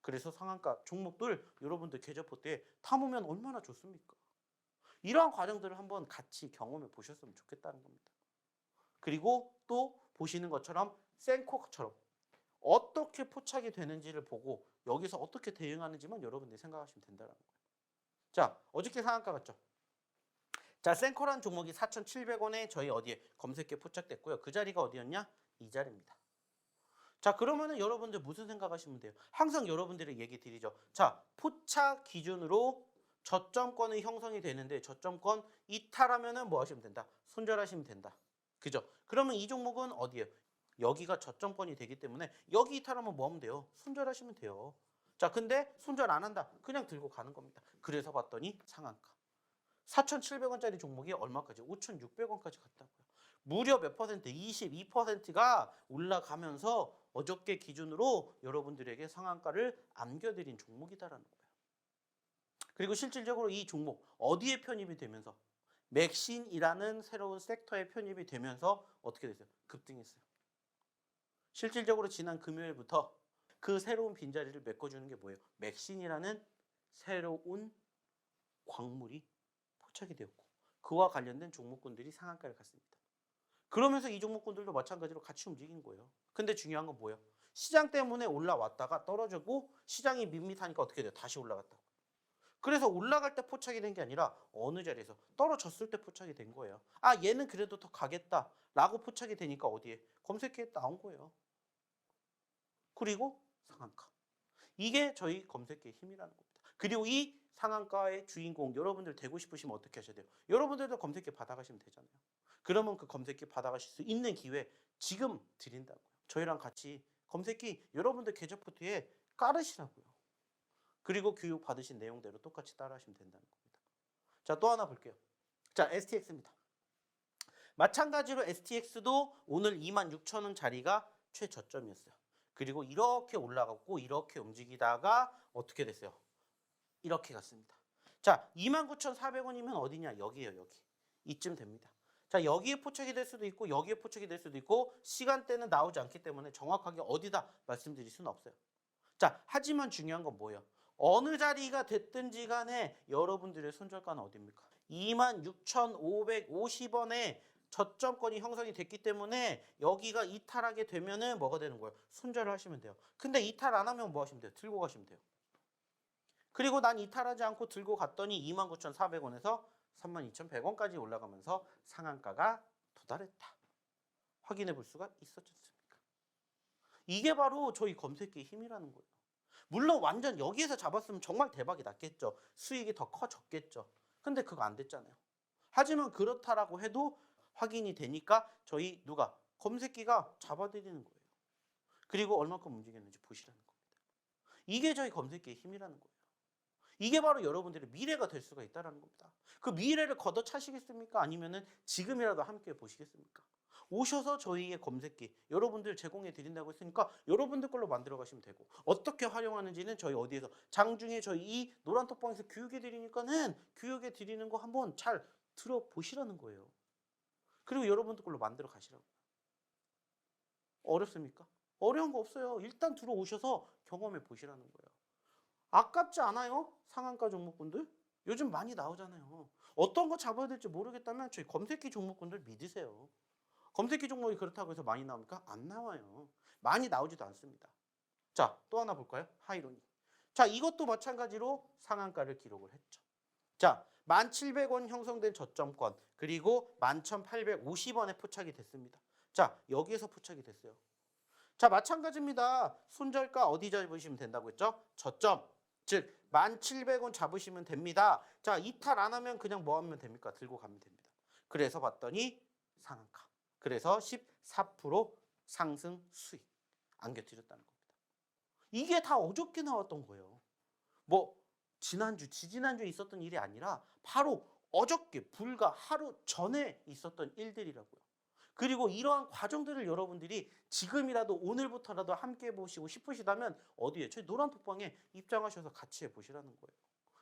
그래서 상한가 종목들 여러분들 계좌 포트에 담으면 얼마나 좋습니까? 이러한 과정들을 한번 같이 경험해 보셨으면 좋겠다는 겁니다. 그리고 또 보시는 것처럼 센코처럼 어떻게 포착이 되는지를 보고 여기서 어떻게 대응하는지만 여러분들이 생각하시면 된다는 거예요. 자, 어저께 상한가 같죠? 자, 센코란 종목이 4,700원에 저희 어디에 검색기에 포착됐고요. 그 자리가 어디였냐? 이 자리입니다. 자, 그러면은 여러분들 무슨 생각하시면 돼요? 항상 여러분들이 얘기 드리죠. 자, 포착 기준으로 저점권이 형성이 되는데 저점권 이탈하면은 뭐 하시면 된다? 손절하시면 된다. 그죠? 그러면 이 종목은 어디예요? 여기가 저점권이 되기 때문에 여기 이탈하면 뭐 하면 돼요? 손절하시면 돼요. 자, 근데 손절 안 한다. 그냥 들고 가는 겁니다. 그래서 봤더니 상한가. 4,700원짜리 종목이 얼마까지? 5,600원까지 갔다고요. 무려 몇 퍼센트? 22%가 올라가면서 어저께 기준으로 여러분들에게 상한가를 안겨드린 종목이다라는 거예요. 그리고 실질적으로 이 종목 어디에 편입이 되면서 맥신이라는 새로운 섹터에 편입이 되면서 어떻게 됐어요? 급등했어요. 실질적으로 지난 금요일부터 그 새로운 빈자리를 메꿔주는 게 뭐예요? 맥신이라는 새로운 광물이 포착이 되었고 그와 관련된 종목군들이 상한가를 갔습니다. 그러면서 이 종목군들도 마찬가지로 같이 움직인 거예요. 근데 중요한 건 뭐예요? 시장 때문에 올라왔다가 떨어지고 시장이 밋밋하니까 어떻게 돼요? 다시 올라갔다고. 그래서 올라갈 때 포착이 된 게 아니라 어느 자리에서 떨어졌을 때 포착이 된 거예요. 아, 얘는 그래도 더 가겠다라고 포착이 되니까 어디에? 검색기에 나온 거예요. 그리고 상한가. 이게 저희 검색기의 힘이라는 겁니다. 그리고 이 상한가의 주인공 여러분들 되고 싶으시면 어떻게 하셔야 돼요? 여러분들도 검색기 받아가시면 되잖아요. 그러면 그 검색기 받아가실 수 있는 기회 지금 드린다고요. 저희랑 같이 검색기 여러분들 계좌포트에 깔으시라고요. 그리고 교육 받으신 내용대로 똑같이 따라하시면 된다는 겁니다. 자, 또 하나 볼게요. 자, STX입니다. 마찬가지로 STX도 오늘 26,000원짜리가 최저점이었어요. 그리고 이렇게 올라갔고 이렇게 움직이다가 어떻게 됐어요? 이렇게 갔습니다. 자, 29,400원이면 어디냐? 여기에요, 여기. 이쯤 됩니다. 자, 여기에 포착이 될 수도 있고 여기에 포착이 될 수도 있고 시간대는 나오지 않기 때문에 정확하게 어디다 말씀드릴 수는 없어요. 자, 하지만 중요한 건 뭐예요? 어느 자리가 됐든지 간에 여러분들의 손절가는 어디입니까? 26,550원에 저점권이 형성이 됐기 때문에 여기가 이탈하게 되면은 뭐가 되는 거예요? 손절을 하시면 돼요. 근데 이탈 안 하면 뭐 하시면 돼요? 들고 가시면 돼요. 그리고 난 이탈하지 않고 들고 갔더니 29,400원에서 32,100원까지 올라가면서 상한가가 도달했다. 확인해 볼 수가 있었지 않습니까? 이게 바로 저희 검색기의 힘이라는 거예요. 물론 완전 여기에서 잡았으면 정말 대박이 났겠죠. 수익이 더 커졌겠죠. 근데 그거 안 됐잖아요. 하지만 그렇다라고 해도 확인이 되니까 저희 누가 검색기가 잡아드리는 거예요. 그리고 얼마큼 움직였는지 보시라는 겁니다. 이게 저희 검색기의 힘이라는 거예요. 이게 바로 여러분들의 미래가 될 수가 있다는 겁니다. 그 미래를 걷어차시겠습니까? 아니면은 지금이라도 함께 보시겠습니까? 오셔서 저희의 검색기 여러분들 제공해 드린다고 했으니까 여러분들 걸로 만들어 가시면 되고 어떻게 활용하는지는 저희 어디에서 장중에 저희 이 노란톡방에서 교육해 드리니까는 교육해 드리는 거 한번 잘 들어보시라는 거예요. 그리고 여러분들 걸로 만들어 가시라고. 어렵습니까? 어려운 거 없어요. 일단 들어오셔서 경험해 보시라는 거예요. 아깝지 않아요? 상한가 종목군들? 요즘 많이 나오잖아요. 어떤 거 잡아야 될지 모르겠다면 저희 검색기 종목군들 믿으세요. 검색기 종목이 그렇다고 해서 많이 나옵니까? 안 나와요. 많이 나오지도 않습니다. 자, 또 하나 볼까요? 하이로닉. 자, 이것도 마찬가지로 상한가를 기록을 했죠. 자, 1,700원 형성된 저점권 그리고 11,850원에 포착이 됐습니다. 자, 여기에서 포착이 됐어요. 자, 마찬가지입니다. 손절가 어디 잡으시면 된다고 했죠? 저점. 즉 1,700원 잡으시면 됩니다. 자, 이탈 안 하면 그냥 뭐 하면 됩니까? 들고 가면 됩니다. 그래서 봤더니 상한가. 그래서 14% 상승 수익 안겨드렸다는 겁니다. 이게 다 어저께 나왔던 거예요. 뭐 지난주, 지지난주에 있었던 일이 아니라 바로 어저께 불과 하루 전에 있었던 일들이라고요. 그리고 이러한 과정들을 여러분들이 지금이라도 오늘부터라도 함께 해보시고 싶으시다면 어디에? 저희 노란톡방에 입장하셔서 같이 해보시라는 거예요.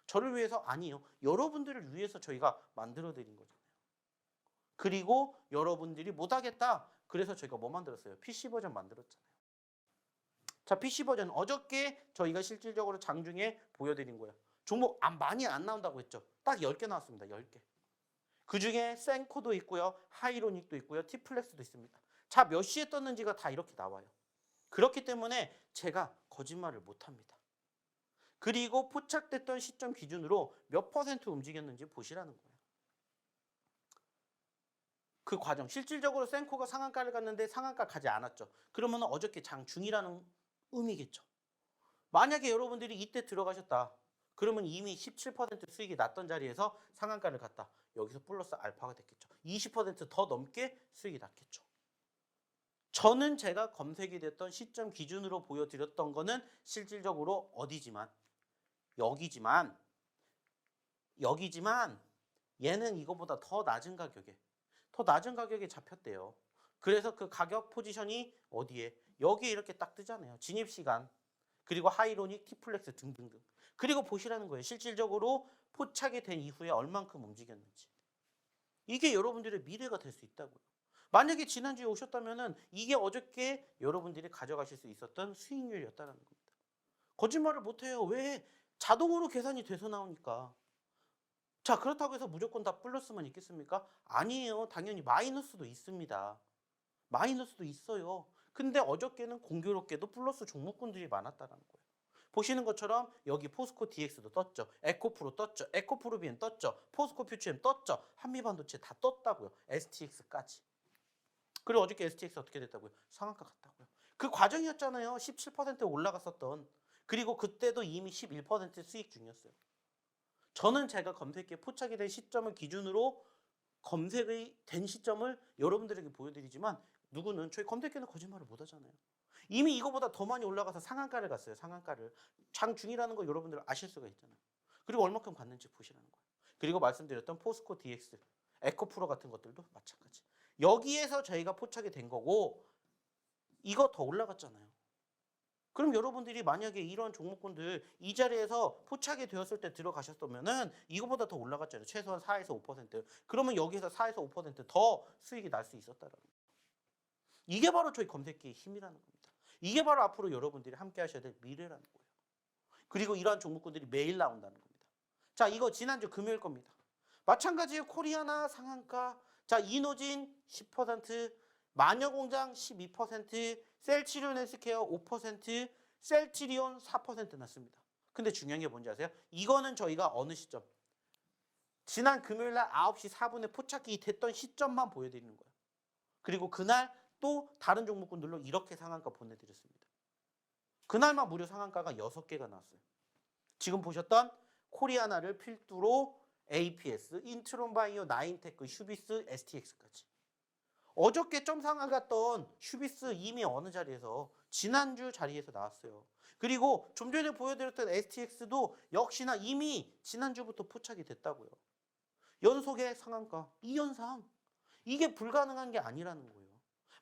저를 위해서 아니에요. 여러분들을 위해서 저희가 만들어드린 거잖아요. 그리고 여러분들이 못하겠다. 그래서 저희가 뭐 만들었어요? PC 버전 만들었잖아요. 자, PC 버전 어저께 저희가 실질적으로 장중에 보여드린 거예요. 종목 많이 안 나온다고 했죠. 딱 10개 나왔습니다. 10개. 그중에 센코도 있고요. 하이로닉도 있고요. 티플렉스도 있습니다. 자, 몇 시에 떴는지가 다 이렇게 나와요. 그렇기 때문에 제가 거짓말을 못합니다. 그리고 포착됐던 시점 기준으로 몇 퍼센트 움직였는지 보시라는 거예요. 그 과정, 실질적으로 센코가 상한가를 갔는데 상한가 가지 않았죠. 그러면 어저께 장중이라는 의미겠죠. 만약에 여러분들이 이때 들어가셨다. 그러면 이미 17% 수익이 났던 자리에서 상한가를 갔다. 여기서 플러스 알파가 됐겠죠. 20%더 넘게 수익이 났겠죠. 저는 제가 검색이 됐던 시점 기준으로 보여드렸던 거는 실질적으로 어디지만 여기지만 얘는 이거보다 더 낮은 가격에 잡혔대요. 그래서 그 가격 포지션이 어디에? 여기에 이렇게 딱 뜨잖아요. 진입시간. 그리고 하이로닉, 티플렉스 등등등. 그리고 보시라는 거예요. 실질적으로 포착이 된 이후에 얼만큼 움직였는지. 이게 여러분들의 미래가 될 수 있다고요. 만약에 지난주에 오셨다면 이게 어저께 여러분들이 가져가실 수 있었던 수익률이었다는 겁니다. 거짓말을 못해요. 왜? 자동으로 계산이 돼서 나오니까. 자, 그렇다고 해서 무조건 다 플러스만 있겠습니까? 아니에요. 당연히 마이너스도 있습니다. 마이너스도 있어요. 근데 어저께는 공교롭게도 플러스 종목군들이 많았다는 거예요. 보시는 것처럼 여기 포스코 DX도 떴죠. 에코프로 떴죠. 에코프로비엔 떴죠. 포스코 퓨처엠 떴죠. 한미반도체 다 떴다고요. STX까지. 그리고 어저께 STX 어떻게 됐다고요? 상한가 갔다고요. 그 과정이었잖아요. 17% 올라갔었던. 그리고 그때도 이미 11% 수익 중이었어요. 저는 제가 검색기에 포착이 된 시점을 기준으로 검색이 된 시점을 여러분들에게 보여드리지만 누구는 저희 검색기는 거짓말을 못 하잖아요. 이미 이거보다 더 많이 올라가서 상한가를 갔어요. 상한가를. 장중이라는 거 여러분들 아실 수가 있잖아요. 그리고 얼마큼 갔는지 보시라는 거예요. 그리고 말씀드렸던 포스코 DX, 에코프로 같은 것들도 마찬가지. 여기에서 저희가 포착이 된 거고 이거 더 올라갔잖아요. 그럼 여러분들이 만약에 이런 종목군들 이 자리에서 포착이 되었을 때 들어가셨다면은 이거보다 더 올라갔잖아요. 최소한 4에서 5%. 그러면 여기서 4에서 5%더 수익이 날 수 있었다라는 거예요. 이게 바로 저희 검색기의 힘이라는 겁니다. 이게 바로 앞으로 여러분들이 함께 하셔야 될 미래라는 거예요. 그리고 이러한 종목군들이 매일 나온다는 겁니다. 자, 이거 지난주 금요일 겁니다. 마찬가지로 코리아나 상한가, 자, 이노진 10%, 마녀공장 12%, 셀트리온 헬스케어 5%, 셀트리온 4% 났습니다. 근데 중요한 게 뭔지 아세요? 이거는 저희가 어느 시점? 지난 금요일 날 9시 4분에 포착이 됐던 시점만 보여드리는 거예요. 그리고 그날 또 다른 종목군들로 이렇게 상한가 보내드렸습니다. 그날만 무료 상한가가 6개가 나왔어요. 지금 보셨던 코리아나를 필두로 APS, 인트론바이오, 나인테크, 휴비스, STX까지. 어저께 점 상한갔던 휴비스 이미 어느 자리에서 지난주 자리에서 나왔어요. 그리고 좀 전에 보여드렸던 STX도 역시나 이미 지난주부터 포착이 됐다고요. 연속의 상한가, 이 현상. 이게 불가능한 게 아니라는 거예요.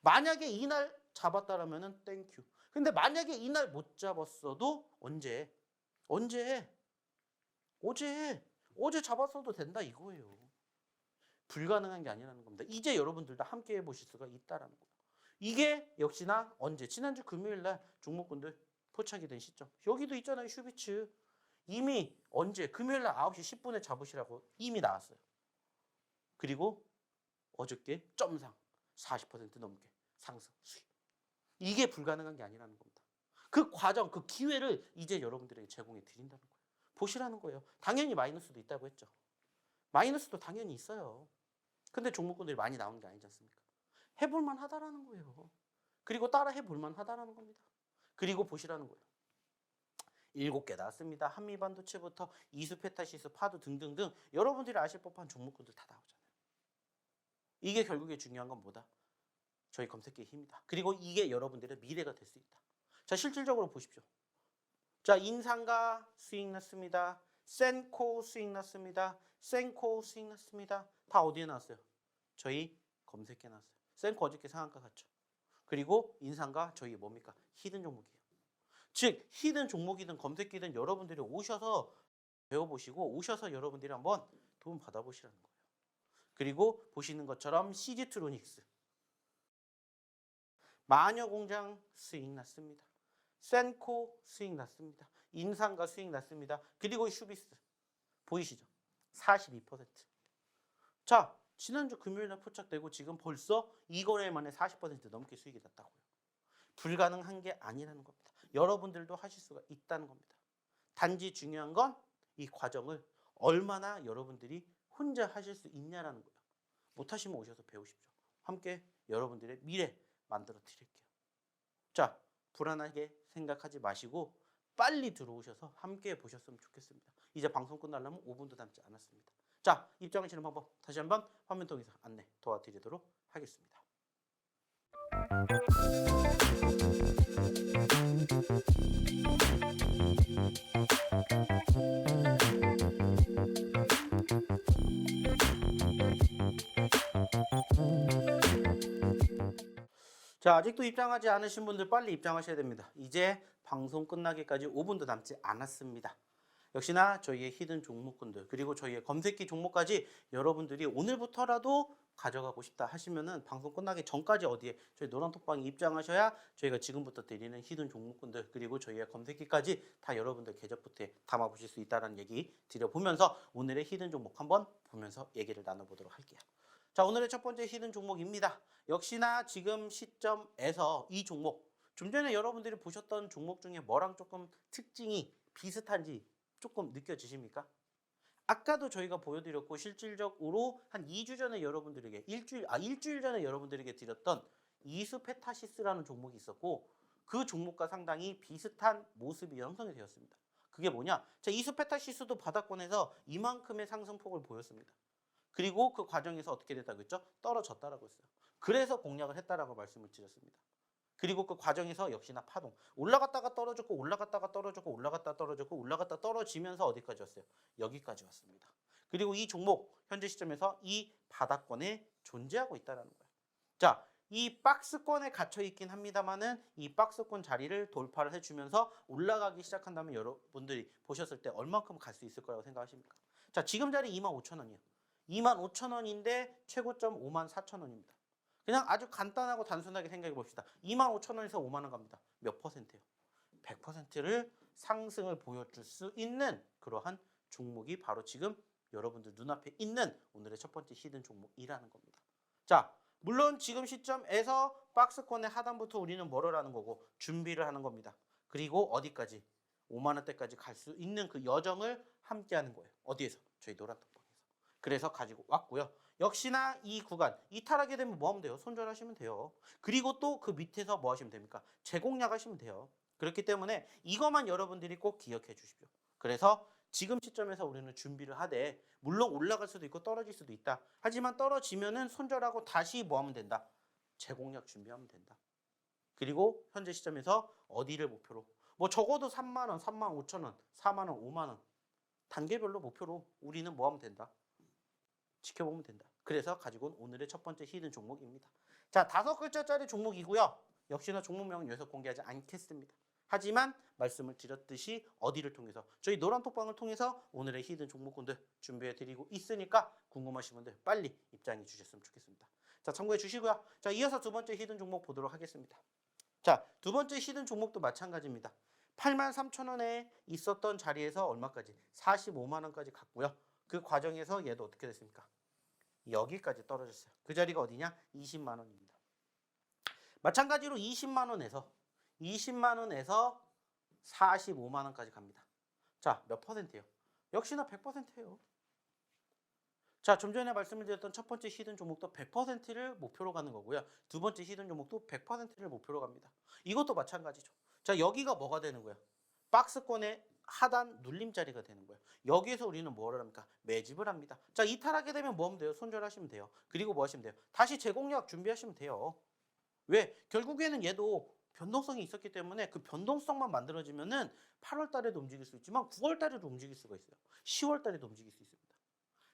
만약에 이날 잡았다라면은 땡큐. 근데 만약에 이날 못 잡았어도 언제? 어제 잡았어도 된다 이거예요. 불가능한 게 아니라는 겁니다. 이제 여러분들도 함께 해보실 수가 있다라는 거예요. 이게 역시나 언제? 지난주 금요일 날 종목군들 포착이 된 시점. 여기도 있잖아요. 슈비츠. 이미 언제? 금요일 날 9시 10분에 잡으시라고 이미 나왔어요. 그리고 어저께 점상 40% 넘게 상승 수익. 이게 불가능한 게 아니라는 겁니다. 그 과정, 그 기회를 이제 여러분들에게 제공해 드린다는 거예요. 보시라는 거예요. 당연히 마이너스도 있다고 했죠. 마이너스도 당연히 있어요. 근데 종목군들이 많이 나오는 게 아니지 않습니까? 해볼만 하다라는 거예요. 그리고 따라 해볼만 하다라는 겁니다. 그리고 보시라는 거예요. 7개 나왔습니다. 한미반도체부터 이수페타시스, 파도 등등등 여러분들이 아실 법한 종목군들 다 나오잖아요. 이게 결국에 중요한 건 뭐다? 저희 검색기의 힘이다. 그리고 이게 여러분들의 미래가 될 수 있다. 자, 실질적으로 보십시오. 자, 인상가 수익 났습니다. 센코 수익 났습니다. 센코 수익 났습니다. 다 어디에 나왔어요? 저희 검색기에 나왔어요. 센코 어저께 상한가 갔죠. 그리고 인상가 저희 뭡니까? 히든 종목이에요. 즉 히든 종목이든 검색기든 여러분들이 오셔서 배워보시고 오셔서 여러분들이 한번 도움 받아보시라는 거예요. 그리고 보시는 것처럼 CG트로닉스, 마녀공장 수익 났습니다. 센코 수익 났습니다. 인상가 수익 났습니다. 그리고 휴비스 보이시죠? 42%. 자, 지난주 금요일날 포착되고 지금 벌써 2거래 만에 40% 넘게 수익이 났다고요. 불가능한 게 아니라는 겁니다. 여러분들도 하실 수가 있다는 겁니다. 단지 중요한 건 이 과정을 얼마나 여러분들이 혼자 하실 수 있냐라는 거예요. 못하시면 오셔서 배우십시오. 함께 여러분들의 미래 만들어 드릴게요. 자, 불안하게 생각하지 마시고 빨리 들어오셔서 함께 보셨으면 좋겠습니다. 이제 방송 끝나려면 5분도 남지 않았습니다. 자, 입장하시는 방법 다시 한번 화면 통해서 안내 도와드리도록 하겠습니다. 자, 아직도 입장하지 않으신 분들 빨리 입장하셔야 됩니다. 이제 방송 끝나기까지 5분도 남지 않았습니다. 역시나 저희의 히든 종목군들 그리고 저희의 검색기 종목까지 여러분들이 오늘부터라도 가져가고 싶다 하시면은 방송 끝나기 전까지 어디에 저희 노란톡방에 입장하셔야 저희가 지금부터 드리는 히든 종목군들 그리고 저희의 검색기까지 다 여러분들 계좌포트에 담아보실 수 있다는 얘기 드려보면서 오늘의 히든 종목 한번 보면서 얘기를 나눠보도록 할게요. 자, 오늘의 첫 번째 히든 종목입니다. 역시나 지금 시점에서 이 종목 좀 전에 여러분들이 보셨던 종목 중에 뭐랑 조금 특징이 비슷한지 조금 느껴지십니까? 아까도 저희가 보여드렸고 실질적으로 한 2주 전에 여러분들에게 일주일 전에 여러분들에게 드렸던 이수페타시스라는 종목이 있었고 그 종목과 상당히 비슷한 모습이 형성이 되었습니다. 그게 뭐냐? 자, 이수페타 지수도 바닥권에서 이만큼의 상승폭을 보였습니다. 그리고 그 과정에서 어떻게 됐다고 했죠? 떨어졌다라고 했어요. 그래서 공략을 했다라고 말씀을 드렸습니다. 그리고 그 과정에서 역시나 파동. 올라갔다가 떨어졌고 올라갔다가 떨어졌고 올라갔다가 떨어졌고 올라갔다가 떨어지면서 어디까지 왔어요? 여기까지 왔습니다. 그리고 이 종목 현재 시점에서 이 바닥권에 존재하고 있다는 거예요. 자, 이 박스권에 갇혀 있긴 합니다만은 이 박스권 자리를 돌파를 해주면서 올라가기 시작한다면 여러분들이 보셨을 때 얼만큼 갈 수 있을 거라고 생각하십니까? 자, 지금 자리 25,000원이에요. 25,000원인데 최고점 54,000원입니다. 그냥 아주 간단하고 단순하게 생각해 봅시다. 25,000원에서 5만 원 갑니다. 몇 퍼센트예요? 100%를 상승을 보여줄 수 있는 그러한 종목이 바로 지금 여러분들 눈앞에 있는 오늘의 첫 번째 히든 종목이라는 겁니다. 자, 물론 지금 시점에서 박스권의 하단부터 우리는 뭐를 하는 거고 준비를 하는 겁니다. 그리고 어디까지? 5만 원대까지 갈 수 있는 그 여정을 함께 하는 거예요. 어디에서? 저희 노란톡방에서. 그래서 가지고 왔고요. 역시나 이 구간 이탈하게 되면 뭐 하면 돼요? 손절하시면 돼요. 그리고 또 그 밑에서 뭐 하시면 됩니까? 재공략 하시면 돼요. 그렇기 때문에 이것만 여러분들이 꼭 기억해 주십시오. 그래서 지금 시점에서 우리는 준비를 하되 물론 올라갈 수도 있고 떨어질 수도 있다. 하지만 떨어지면은 손절하고 다시 뭐 하면 된다? 재공략 준비하면 된다. 그리고 현재 시점에서 어디를 목표로? 뭐 적어도 3만 원, 3만 5천 원, 4만 원, 5만 원 단계별로 목표로 우리는 뭐 하면 된다? 지켜보면 된다. 그래서 가지고 온 오늘의 첫 번째 히든 종목입니다. 자, 5글자짜리 종목이고요. 역시나 종목명은 여기서 공개하지 않겠습니다. 하지만 말씀을 드렸듯이 어디를 통해서 저희 노란톡방을 통해서 오늘의 히든 종목군들 준비해 드리고 있으니까 궁금하신 분들 빨리 입장해 주셨으면 좋겠습니다. 자, 참고해 주시고요. 자, 이어서 두 번째 히든 종목 보도록 하겠습니다. 자, 두 번째 히든 종목도 마찬가지입니다. 83,000원에 있었던 자리에서 얼마까지? 45만 원까지 갔고요. 그 과정에서 얘도 어떻게 됐습니까? 여기까지 떨어졌어요. 그 자리가 어디냐? 20만 원입니다. 마찬가지로 20만 원에서 45만 원까지 갑니다. 자, 몇 퍼센트예요? 역시나 100%예요. 자, 좀 전에 말씀을 드렸던 첫 번째 히든 종목도 100%를 목표로 가는 거고요. 두 번째 히든 종목도 100%를 목표로 갑니다. 이것도 마찬가지죠. 자, 여기가 뭐가 되는 거야? 박스권의 하단 눌림자리가 되는 거예요. 여기에서 우리는 뭐를 합니까? 매집을 합니다. 자, 이탈하게 되면 뭐 하면 돼요? 손절하시면 돼요. 그리고 뭐 하시면 돼요? 다시 재공략 준비하시면 돼요. 왜? 결국에는 얘도 변동성이 있었기 때문에 그 변동성만 만들어지면은 8월 달에도 움직일 수 있지만 9월 달에도 움직일 수가 있어요. 10월 달에도 움직일 수 있습니다.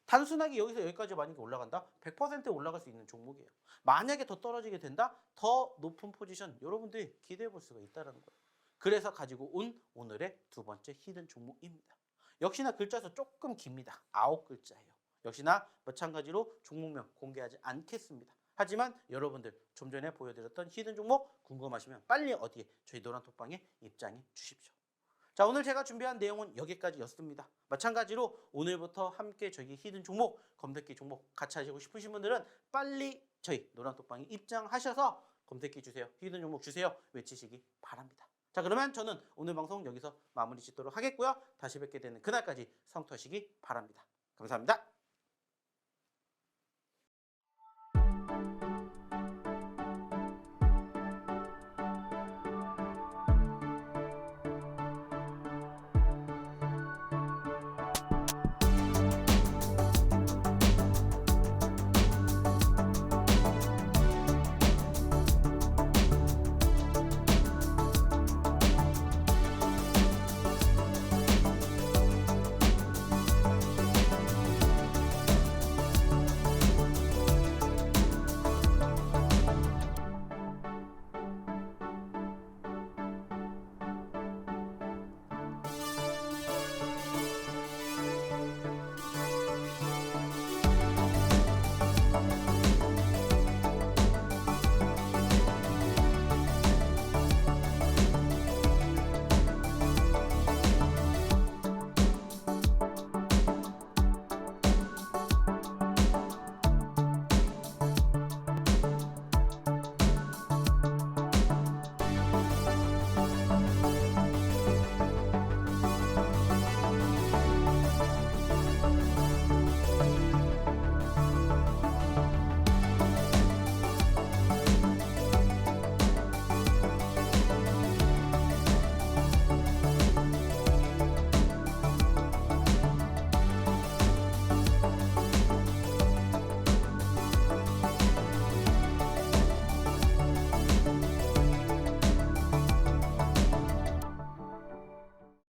단순하게 여기서 여기까지 만약에 올라간다? 100% 올라갈 수 있는 종목이에요. 만약에 더 떨어지게 된다? 더 높은 포지션 여러분들이 기대해 볼 수가 있다는 거예요. 그래서 가지고 온 오늘의 두 번째 히든 종목입니다. 역시나 글자수 조금 깁니다. 9글자예요. 역시나 마찬가지로 종목명 공개하지 않겠습니다. 하지만 여러분들 좀 전에 보여드렸던 히든 종목 궁금하시면 빨리 어디에? 저희 노란톡방에 입장해 주십시오. 자, 오늘 제가 준비한 내용은 여기까지였습니다. 마찬가지로 오늘부터 함께 저희 히든 종목, 검색기 종목 같이 하시고 싶으신 분들은 빨리 저희 노란톡방에 입장하셔서 검색기 주세요, 히든 종목 주세요 외치시기 바랍니다. 자, 그러면 저는 오늘 방송 여기서 마무리 짓도록 하겠고요. 다시 뵙게 되는 그날까지 성투하시기 바랍니다. 감사합니다.